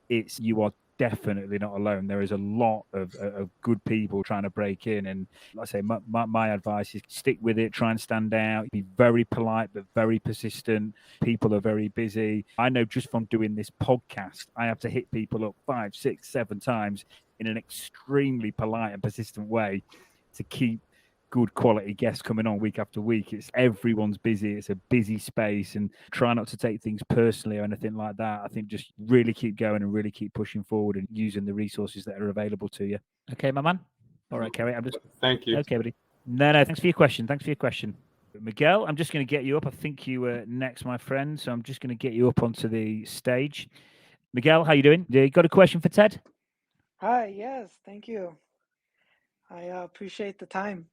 you are definitely not alone. There is a lot of good people trying to break in, and like I say, my advice is stick with it, try and stand out, be very polite but very persistent. People are very busy. I know just from doing this podcast, I have to hit people up 5, 6, 7 times in an extremely polite and persistent way to keep good quality guests coming on week after week. It's everyone's busy. It's a busy space, and try not to take things personally or anything like that. I think just really keep going and really keep pushing forward and using the resources that are available to you. Okay, my man. All right, Kerry. Thank you. Okay, buddy. No. Thanks for your question. Miguel, I'm just going to get you up. I think you were next, my friend. So I'm just going to get you up onto the stage. Miguel, how you doing? You got a question for Ted? Hi, yes, thank you. I appreciate the time.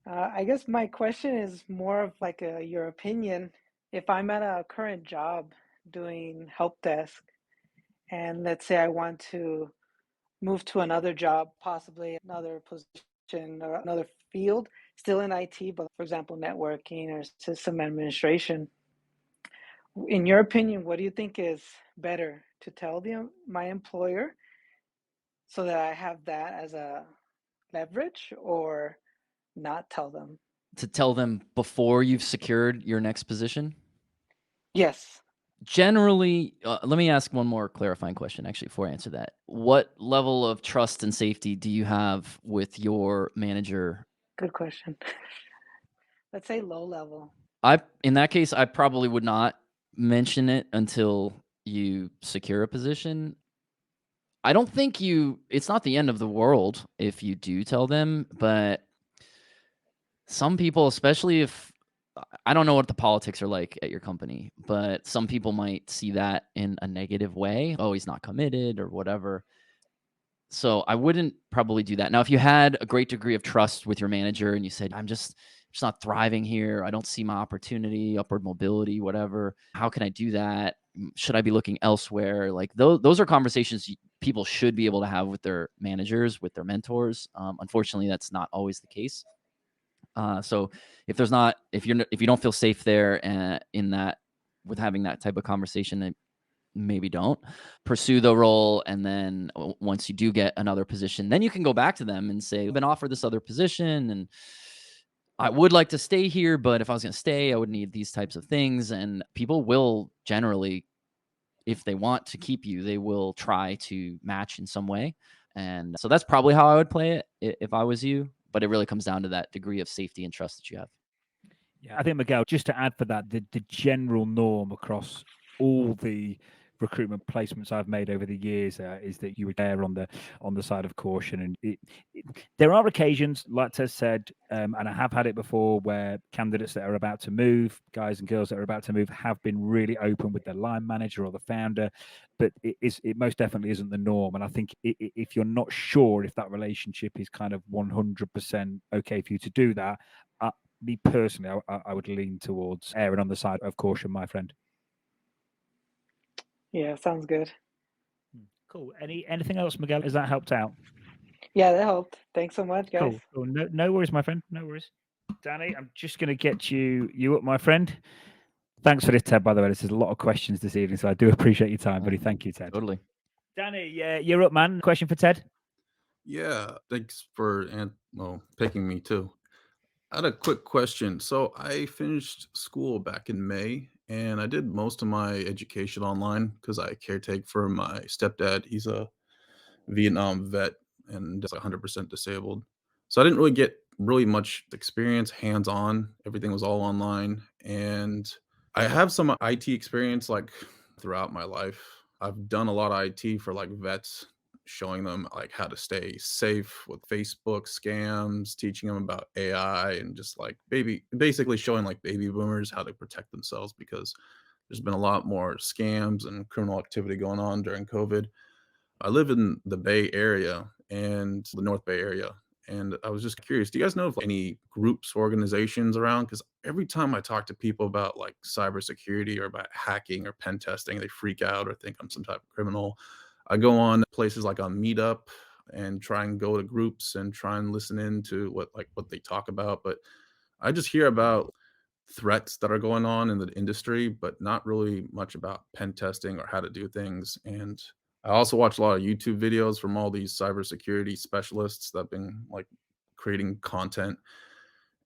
I guess my question is more of like your opinion. If I'm at a current job doing help desk, and let's say I want to move to another job, possibly another position or another field, still in IT, but for example, networking or system administration. In your opinion, what do you think is better to tell my employer so that I have that as a leverage, or not tell them? To tell them before you've secured your next position? Yes. Generally, let me ask one more clarifying question actually before I answer that. What level of trust and safety do you have with your manager? Good question. Let's say low level. In that case, I probably would not mention it until you secure a position. I don't think it's not the end of the world if you do tell them, but some people, especially if I don't know what the politics are like at your company, but some people might see that in a negative way. Oh, he's not committed or whatever. So I wouldn't probably do that. Now, if you had a great degree of trust with your manager and you said, I'm just not thriving here. I don't see my opportunity, upward mobility, whatever. How can I do that? Should I be looking elsewhere? Like those are conversations people should be able to have with their managers, with their mentors. Unfortunately, that's not always the case. So if you don't feel safe there in that with having that type of conversation, then maybe don't pursue the role. And then once you do get another position, then you can go back to them and say, I've been offered this other position and I would like to stay here, but if I was going to stay, I would need these types of things. And people will generally, if they want to keep you, they will try to match in some way. And so that's probably how I would play it if I was you. But it really comes down to that degree of safety and trust that you have. Yeah, I think, Miguel, just to add for that, the general norm across all the recruitment placements I've made over the years is that you would err on the side of caution. And there are occasions, like Tess said, and I have had it before, where candidates that are about to move, guys and girls that are about to move, have been really open with their line manager or the founder, but it most definitely isn't the norm. And I think if you're not sure if that relationship is kind of 100% okay for you to do that, me personally, I would lean towards erring on the side of caution, my friend. Yeah, sounds good. Cool. Anything else, Miguel? Has that helped out? Yeah, that helped. Thanks so much, guys. Cool. No worries, my friend. No worries. Danny, I'm just going to get you up, my friend. Thanks for this, Ted, by the way. There's a lot of questions this evening, so I do appreciate your time, buddy. Thank you, Ted. Totally. Danny, you're up, man. Question for Ted? Yeah, thanks for picking me too. I had a quick question. So I finished school back in May, and I did most of my education online because I caretake for my stepdad. He's a Vietnam vet and is 100% disabled. So I didn't really get really much experience hands-on. Everything was all online, and I have some IT experience like throughout my life. I've done a lot of IT for like vets, showing them like how to stay safe with Facebook scams, teaching them about AI, and just like basically showing like baby boomers how to protect themselves because there's been a lot more scams and criminal activity going on during COVID. I live in the Bay Area and the North Bay area. And I was just curious, do you guys know of any groups, organizations around? Because every time I talk to people about like cybersecurity or about hacking or pen testing, they freak out or think I'm some type of criminal. I go on places like on Meetup and try and go to groups and try and listen in to what they talk about. But I just hear about threats that are going on in the industry, but not really much about pen testing or how to do things. And I also watch a lot of YouTube videos from all these cybersecurity specialists that have been like creating content.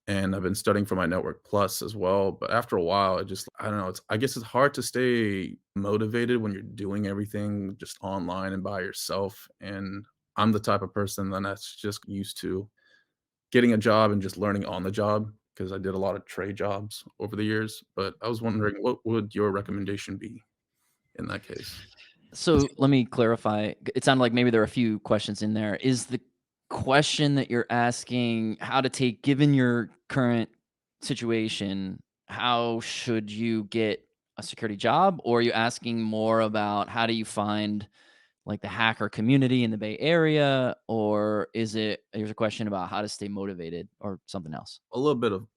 And I've been studying for my Network Plus as well. But after a while, I don't know, I guess it's hard to stay motivated when you're doing everything just online and by yourself. And I'm the type of person that's just used to getting a job and just learning on the job because I did a lot of trade jobs over the years. But I was wondering, what would your recommendation be in that case? So let me clarify. It sounded like maybe there are a few questions in there. Is the question that you're asking how to take, given your current situation, how should you get a security job? Or are you asking more about how do you find like the hacker community in the Bay Area? Or here's a question about how to stay motivated or something else? A little bit of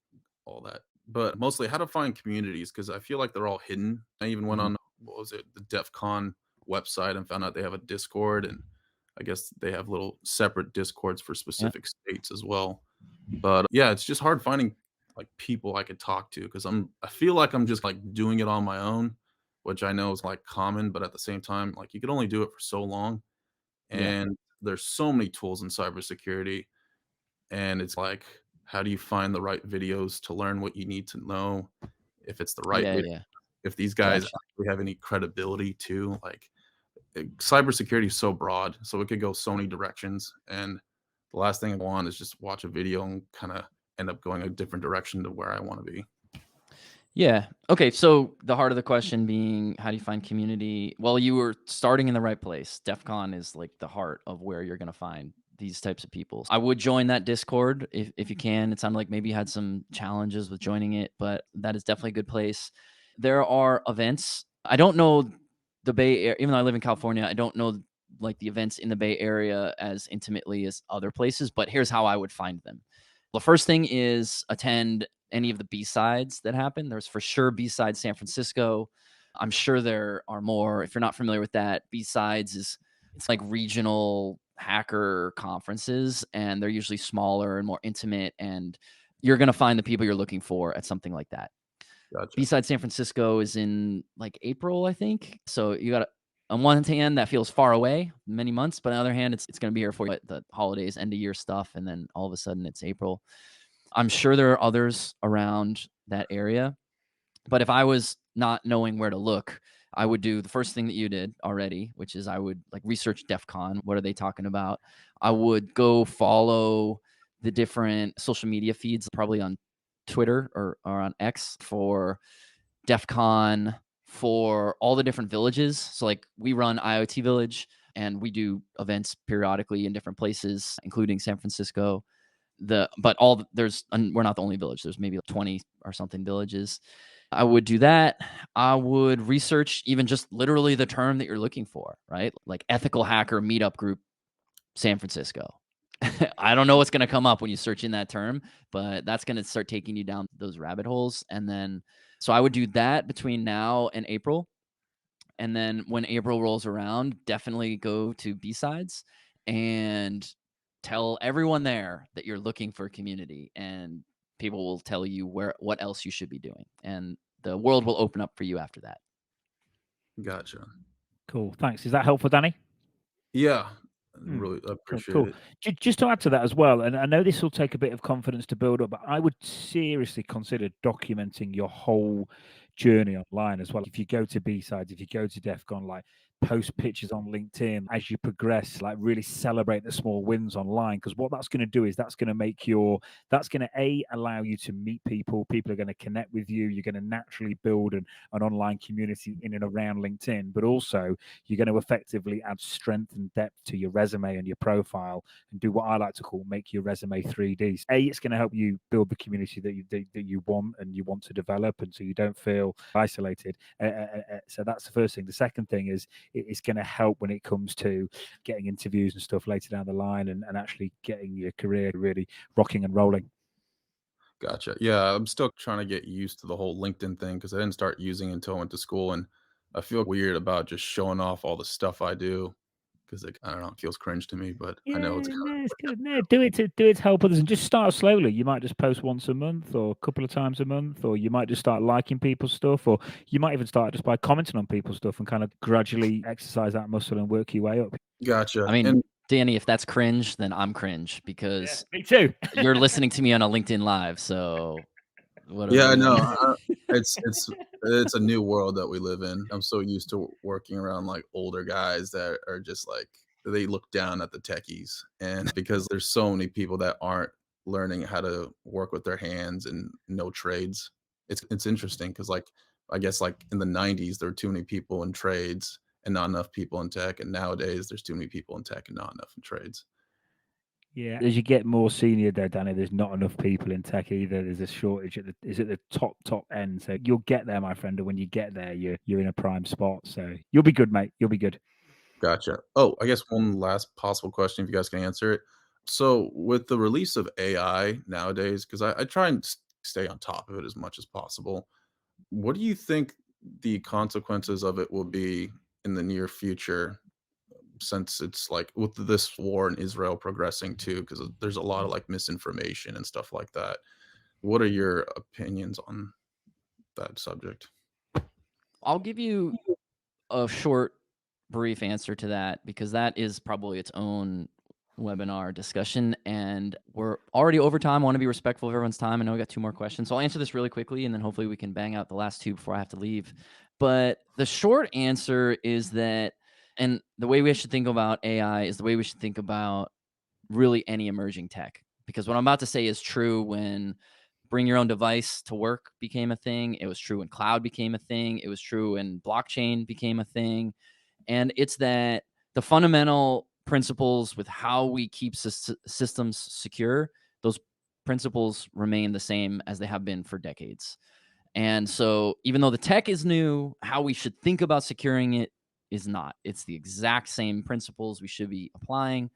all that, but mostly how to find communities because I feel like they're all hidden. I even went Mhm. on, what was it, the DEF CON website and found out they have a Discord, and I guess they have little separate Discords for Yeah. specific states as well. But yeah, it's just hard finding like people I could talk to because I feel like I'm just like doing it on my own, which I know is like common, but at the same time, like you can only do it for so long. Yeah. And there's so many tools in cybersecurity. And it's like, how do you find the right videos to learn what you need to know? If it's the right Yeah. video, Yeah. if these guys Gotcha. actually have any credibility too. Like cybersecurity is so broad, so it could go so many directions. And the last thing I want is just watch a video and kind of end up going a different direction to where I want to be. Yeah. Okay. So the heart of the question being, how do you find community? Well, you were starting in the right place. DEF CON is like the heart of where you're going to find these types of people. I would join that Discord if you can. It sounded like maybe you had some challenges with joining it, but that is definitely a good place. There are events. I don't know the Bay Area, even though I live in California, I don't know like the events in the Bay Area as intimately as other places, but here's how I would find them. The first thing is attend any of the B-sides that happen. There's for sure B-side San Francisco. I'm sure there are more. If you're not familiar with that, B-sides it's like regional hacker conferences, and they're usually smaller and more intimate, and you're going to find the people you're looking for at something like that. Gotcha. B-side San Francisco is in like April, I think. So you got on one hand, that feels far away, many months, but on the other hand, it's going to be here for you at the holidays, end of year stuff, and then all of a sudden it's April. I'm sure there are others around that area, but if I was not knowing where to look, I would do the first thing that you did already, which is I would like research DEF CON. What are they talking about? I would go follow the different social media feeds, probably on Twitter or on X for DEF CON, for all the different villages. So like we run IoT Village and we do events periodically in different places, including San Francisco. We're not the only village. There's maybe 20 or something villages. I would do that. I would research even just literally the term that you're looking for, right? Like ethical hacker meetup group, San Francisco. I don't know what's going to come up when you search in that term, but that's going to start taking you down those rabbit holes. And then, so I would do that between now and April. And then when April rolls around, definitely go to B-sides and tell everyone there that you're looking for community, and people will tell you what else you should be doing. And the world will open up for you after that. Gotcha. Cool. Thanks. Is that helpful, Danny? Yeah, Hmm. really appreciate Cool. it. Just to add to that as well, and I know this will take a bit of confidence to build up, but I would seriously consider documenting your whole journey online as well. If you go to B-sides, if you go to DEF CON, like post pictures on LinkedIn as you progress, like really celebrate the small wins online. Because what that's going to do is that's going to allow you to meet people. People are going to connect with you. You're going to naturally build an online community in and around LinkedIn, but also you're going to effectively add strength and depth to your resume and your profile and do what I like to call make your resume 3D. It's going to help you build the community that you want and you want to develop, and so you don't feel isolated. So that's the first thing. The second thing is it's going to help when it comes to getting interviews and stuff later down the line and actually getting your career really rocking and rolling. Gotcha. Yeah, I'm still trying to get used to the whole LinkedIn thing because I didn't start using it until I went to school, and I feel weird about just showing off all the stuff I do because I don't know, it feels cringe to me, but I know it's Yeah, kind no, it's good. No, do it to help others, and just start slowly. You might just post once a month, or a couple of times a month, or you might just start liking people's stuff, or you might even start just by commenting on people's stuff and kind of gradually exercise that muscle and work your way up. Gotcha. I mean, And Danny, if that's cringe, then I'm cringe because me too. you're listening to me on a LinkedIn Live. So what? yeah, I What do you know. want? It's a new world that we live in. I'm so used to working around like older guys that are just like they look down at the techies, and because there's so many people that aren't learning how to work with their hands and know trades. It's interesting because like I guess like in the 90s there were too many people in trades and not enough people in tech, and nowadays there's too many people in tech and not enough in trades. Yeah, as you get more senior there, Danny, there's not enough people in tech either. There's a shortage at the top end. So you'll get there, my friend. And when you get there, you're in a prime spot. So you'll be good, mate. You'll be good. Gotcha. Oh, I guess one last possible question, if you guys can answer it. So, with the release of AI nowadays, because I try and stay on top of it as much as possible, what do you think the consequences of it will be in the near future? Since it's like with this war in Israel progressing too, because there's a lot of like misinformation and stuff like that. What are your opinions on that subject? I'll give you a short, brief answer to that because that is probably its own webinar discussion. And we're already over time. I want to be respectful of everyone's time. I know we got 2 more questions. So I'll answer this really quickly and then hopefully we can bang out the last 2 before I have to leave. But the short answer is that, and the way we should think about AI is the way we should think about really any emerging tech. Because what I'm about to say is true when bring your own device to work became a thing. It was true when cloud became a thing. It was true when blockchain became a thing. And it's that the fundamental principles with how we keep systems secure, those principles remain the same as they have been for decades. And so even though the tech is new, how we should think about securing it is not. It's the exact same principles we should be applying.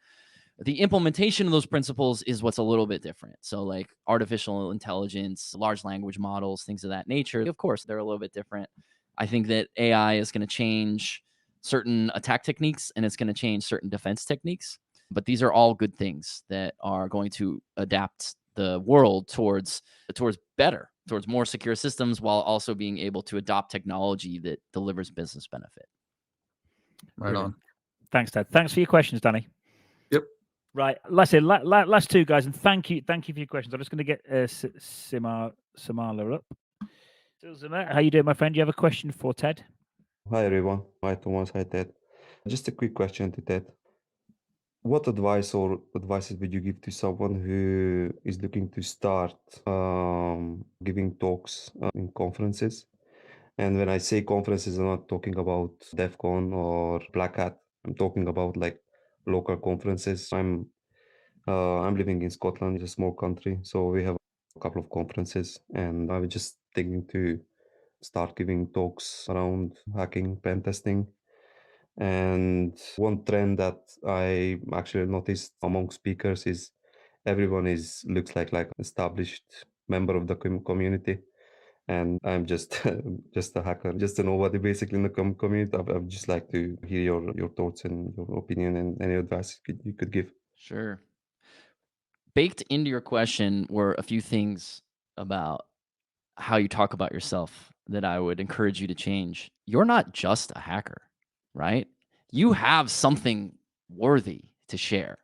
The implementation of those principles is what's a little bit different. So like artificial intelligence, large language models, things of that nature, of course, they're a little bit different. I think that AI is going to change certain attack techniques and it's going to change certain defense techniques. But these are all good things that are going to adapt the world towards better, towards more secure systems while also being able to adopt technology that delivers business benefit. Right Brilliant. on. Thanks, Ted. Thanks for your questions, Danny. Yep. Right, last 2 guys, and thank you for your questions. I'm just going to get Samala up. So, Samala, how you doing, my friend? Do you have a question for Ted? Hi everyone. Hi Thomas. Hi Ted. Just a quick question to Ted. What advice or advices would you give to someone who is looking to start giving talks in conferences? And when I say conferences, I'm not talking about DEF CON or Black Hat. I'm talking about like local conferences. I'm living in Scotland, it's a small country, so we have a couple of conferences, and I was just thinking to start giving talks around hacking, pen testing. And one trend that I actually noticed among speakers is everyone looks like established member of the community, and I'm just just a hacker, just a nobody basically in the community. I'd just like to hear your thoughts and your opinion and any advice you could give. Sure. Baked into your question were a few things about how you talk about yourself that I would encourage you to change. You're not just a hacker, right? You have something worthy to share.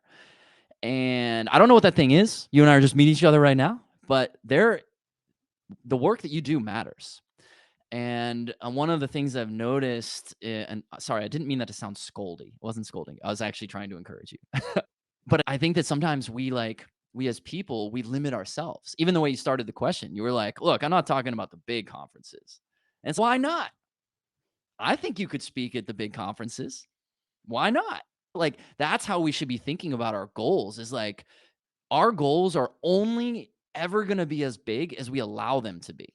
And I don't know what that thing is. You and I are just meeting each other right now, but the work that you do matters. And one of the things I've noticed, and sorry, I didn't mean that to sound scoldy. It wasn't scolding. I was actually trying to encourage you. But I think that sometimes we as people, we limit ourselves. Even the way you started the question, you were like, look, I'm not talking about the big conferences. And so why not? I think you could speak at the big conferences. Why not? Like, that's how we should be thinking about our goals is like, our goals are only ever going to be as big as we allow them to be.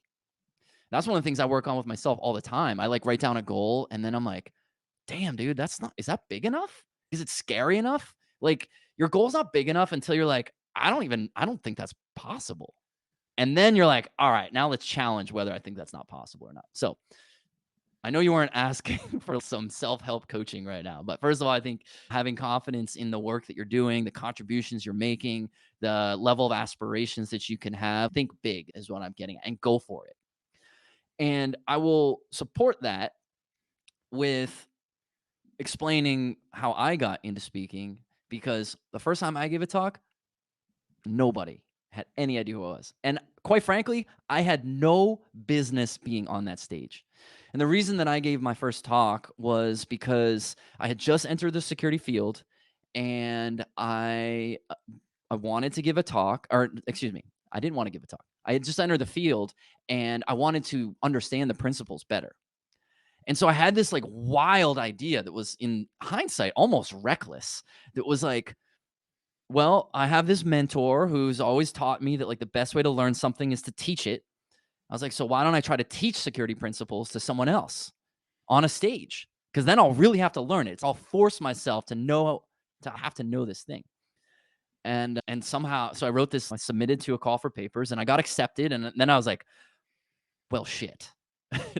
That's one of the things I work on with myself all the time. I like write down a goal and then I'm like, damn, dude, is that big enough? Is it scary enough? Like, your goal's not big enough until you're like, I don't think that's possible. And then you're like, all right, now let's challenge whether I think that's not possible or not. So I know you weren't asking for some self-help coaching right now, but first of all, I think having confidence in the work that you're doing, the contributions you're making, the level of aspirations that you can have, think big is what I'm getting at, and go for it. And I will support that with explaining how I got into speaking, because the first time I gave a talk, nobody had any idea who I was. And quite frankly, I had no business being on that stage. And the reason that I gave my first talk was because I had just entered the security field and I I wanted to give a talk, or excuse me, I didn't want to give a talk. I had just entered the field and I wanted to understand the principles better. And so I had this like wild idea that was, in hindsight, almost reckless. That was like, well, I have this mentor who's always taught me that like the best way to learn something is to teach it. I was like, so why don't I try to teach security principles to someone else on a stage? Because then I'll really have to learn it. I'll force myself to have to know this thing. And somehow, so I wrote this, I submitted to a call for papers and I got accepted. And then I was like, well, shit.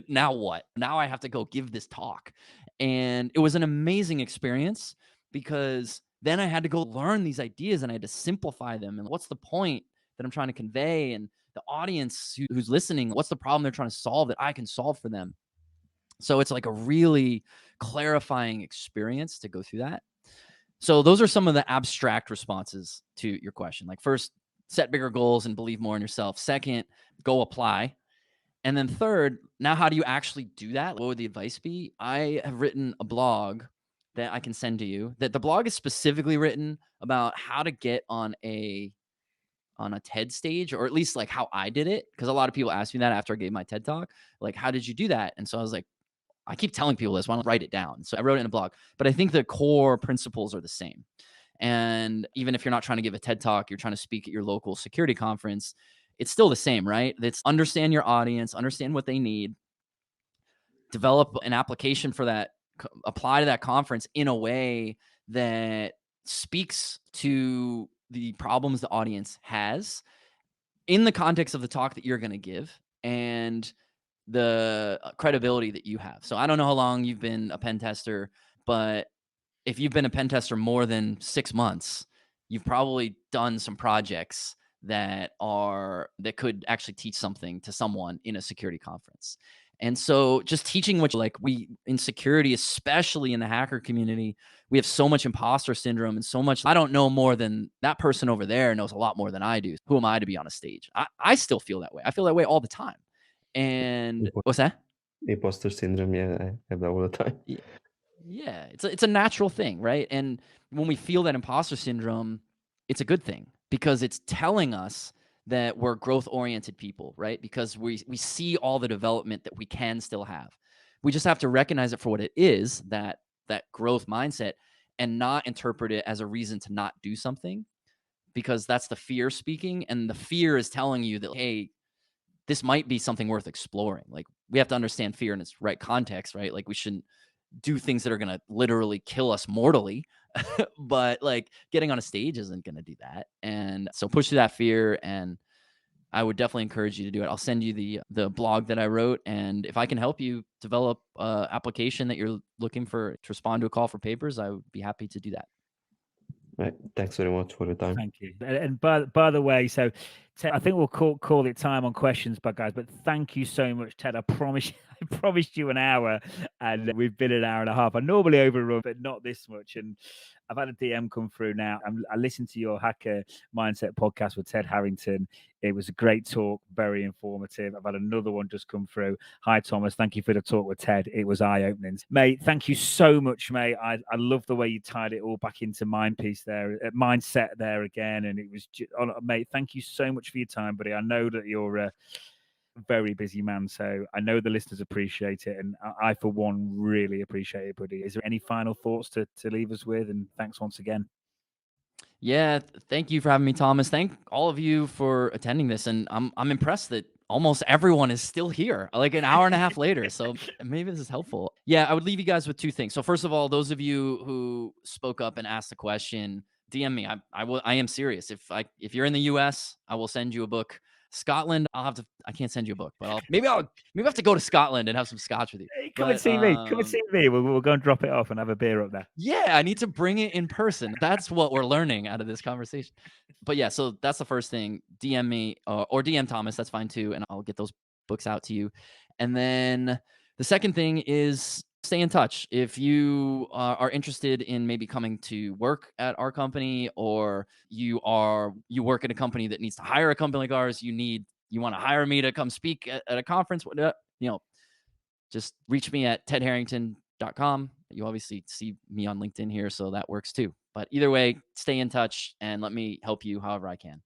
Now what? Now I have to go give this talk. And it was an amazing experience because then I had to go learn these ideas and I had to simplify them. And what's the point that I'm trying to convey? And the audience who's listening, what's the problem they're trying to solve that I can solve for them? So it's like a really clarifying experience to go through that. So those are some of the abstract responses to your question. Like, first, set bigger goals and believe more in yourself. Second, go apply. And then third, now how do you actually do that? What would the advice be? I have written a blog that I can send to you. That the blog is specifically written about how to get on a TED stage, or at least like how I did it. Because a lot of people asked me that after I gave my TED talk. Like, how did you do that? And so I was like, I keep telling people this, why don't I write it down? So I wrote it in a blog. But I think the core principles are the same. And even if you're not trying to give a TED talk, you're trying to speak at your local security conference, it's still the same, right? It's understand your audience, understand what they need, develop an application for that, apply to that conference in a way that speaks to the problems the audience has in the context of the talk that you're going to give and the credibility that you have. So I don't know how long you've been a pen tester, but if you've been a pen tester more than 6 months, you've probably done some projects that could actually teach something to someone in a security conference. And so just teaching, which like we in security, especially in the hacker community, we have so much imposter syndrome and so much, I don't know more than that person over there knows a lot more than I do. Who am I to be on a stage? I still feel that way. I feel that way all the time. And what's that? Imposter syndrome, yeah, I have that all the time. Yeah, it's a natural thing, right? And when we feel that imposter syndrome, it's a good thing because it's telling us that we're growth-oriented people, right? Because we see all the development that we can still have. We just have to recognize it for what it is, that growth mindset, and not interpret it as a reason to not do something, because that's the fear speaking, and the fear is telling you that, hey, this might be something worth exploring. Like, we have to understand fear in its right context, right? Like, we shouldn't do things that are going to literally kill us mortally, but like getting on a stage isn't going to do that. And so push through that fear. And I would definitely encourage you to do it. I'll send you the blog that I wrote. And if I can help you develop an application that you're looking for to respond to a call for papers, I would be happy to do that. Right. Thanks very much for your time. Thank you. And by the way, so Ted, I think we'll call it time on questions, but guys, but thank you so much, Ted. I promised you an hour, and we've been an hour and a half. I normally overrun, but not this much. And I've had a DM come through now. I listened to your Hacker Mindset podcast with Ted Harrington. It was a great talk, very informative. I've had another one just come through. Hi, Thomas. Thank you for the talk with Ted. It was eye-opening. Mate, thank you so much, mate. I love the way you tied it all back into mindset there again. And it was, mate, thank you so much for your time, buddy. I know that you're a very busy man, so I know the listeners appreciate it. And I for one, really appreciate it, buddy. Is there any final thoughts to leave us with? And thanks once again. Yeah, thank you for having me, Thomas. Thank all of you for attending this, and I'm impressed that almost everyone is still here, like an hour and a half later. So maybe this is helpful. Yeah, I would leave you guys with two things. So first of all, those of you who spoke up and asked a question, DM me. I am serious. If you're in the US, I will send you a book. Scotland, I can't send you a book, but maybe I have to go to Scotland and have some scotch with you. Hey, come and see me. Come and see me. We'll go and drop it off and have a beer up there. Yeah, I need to bring it in person. That's what we're learning out of this conversation. But yeah, so that's the first thing. DM me or DM Thomas. That's fine too, and I'll get those books out to you. And then the second thing is stay in touch. If you are interested in maybe coming to work at our company, or you work at a company that needs to hire a company like ours, you want to hire me to come speak at a conference, just reach me at tedharrington.com. You obviously see me on LinkedIn here, so that works too. But either way, stay in touch and let me help you however I can.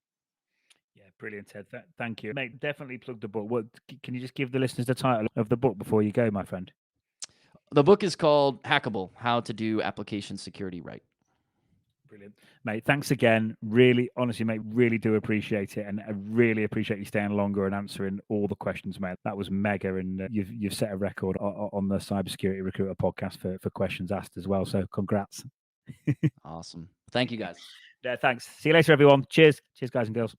Yeah, brilliant, Ted. Thank you, mate. Definitely plug the book. What can you just give the listeners the title of the book before you go, my friend? The book is called Hackable: How to Do Application Security Right. Brilliant, mate. Thanks again. Really, honestly, mate, really do appreciate it, and I really appreciate you staying longer and answering all the questions, mate. That was mega, and you've set a record on the Cybersecurity Recruiter podcast for questions asked as well. So, congrats. Awesome. Thank you, guys. Yeah, thanks. See you later, everyone. Cheers, guys and girls.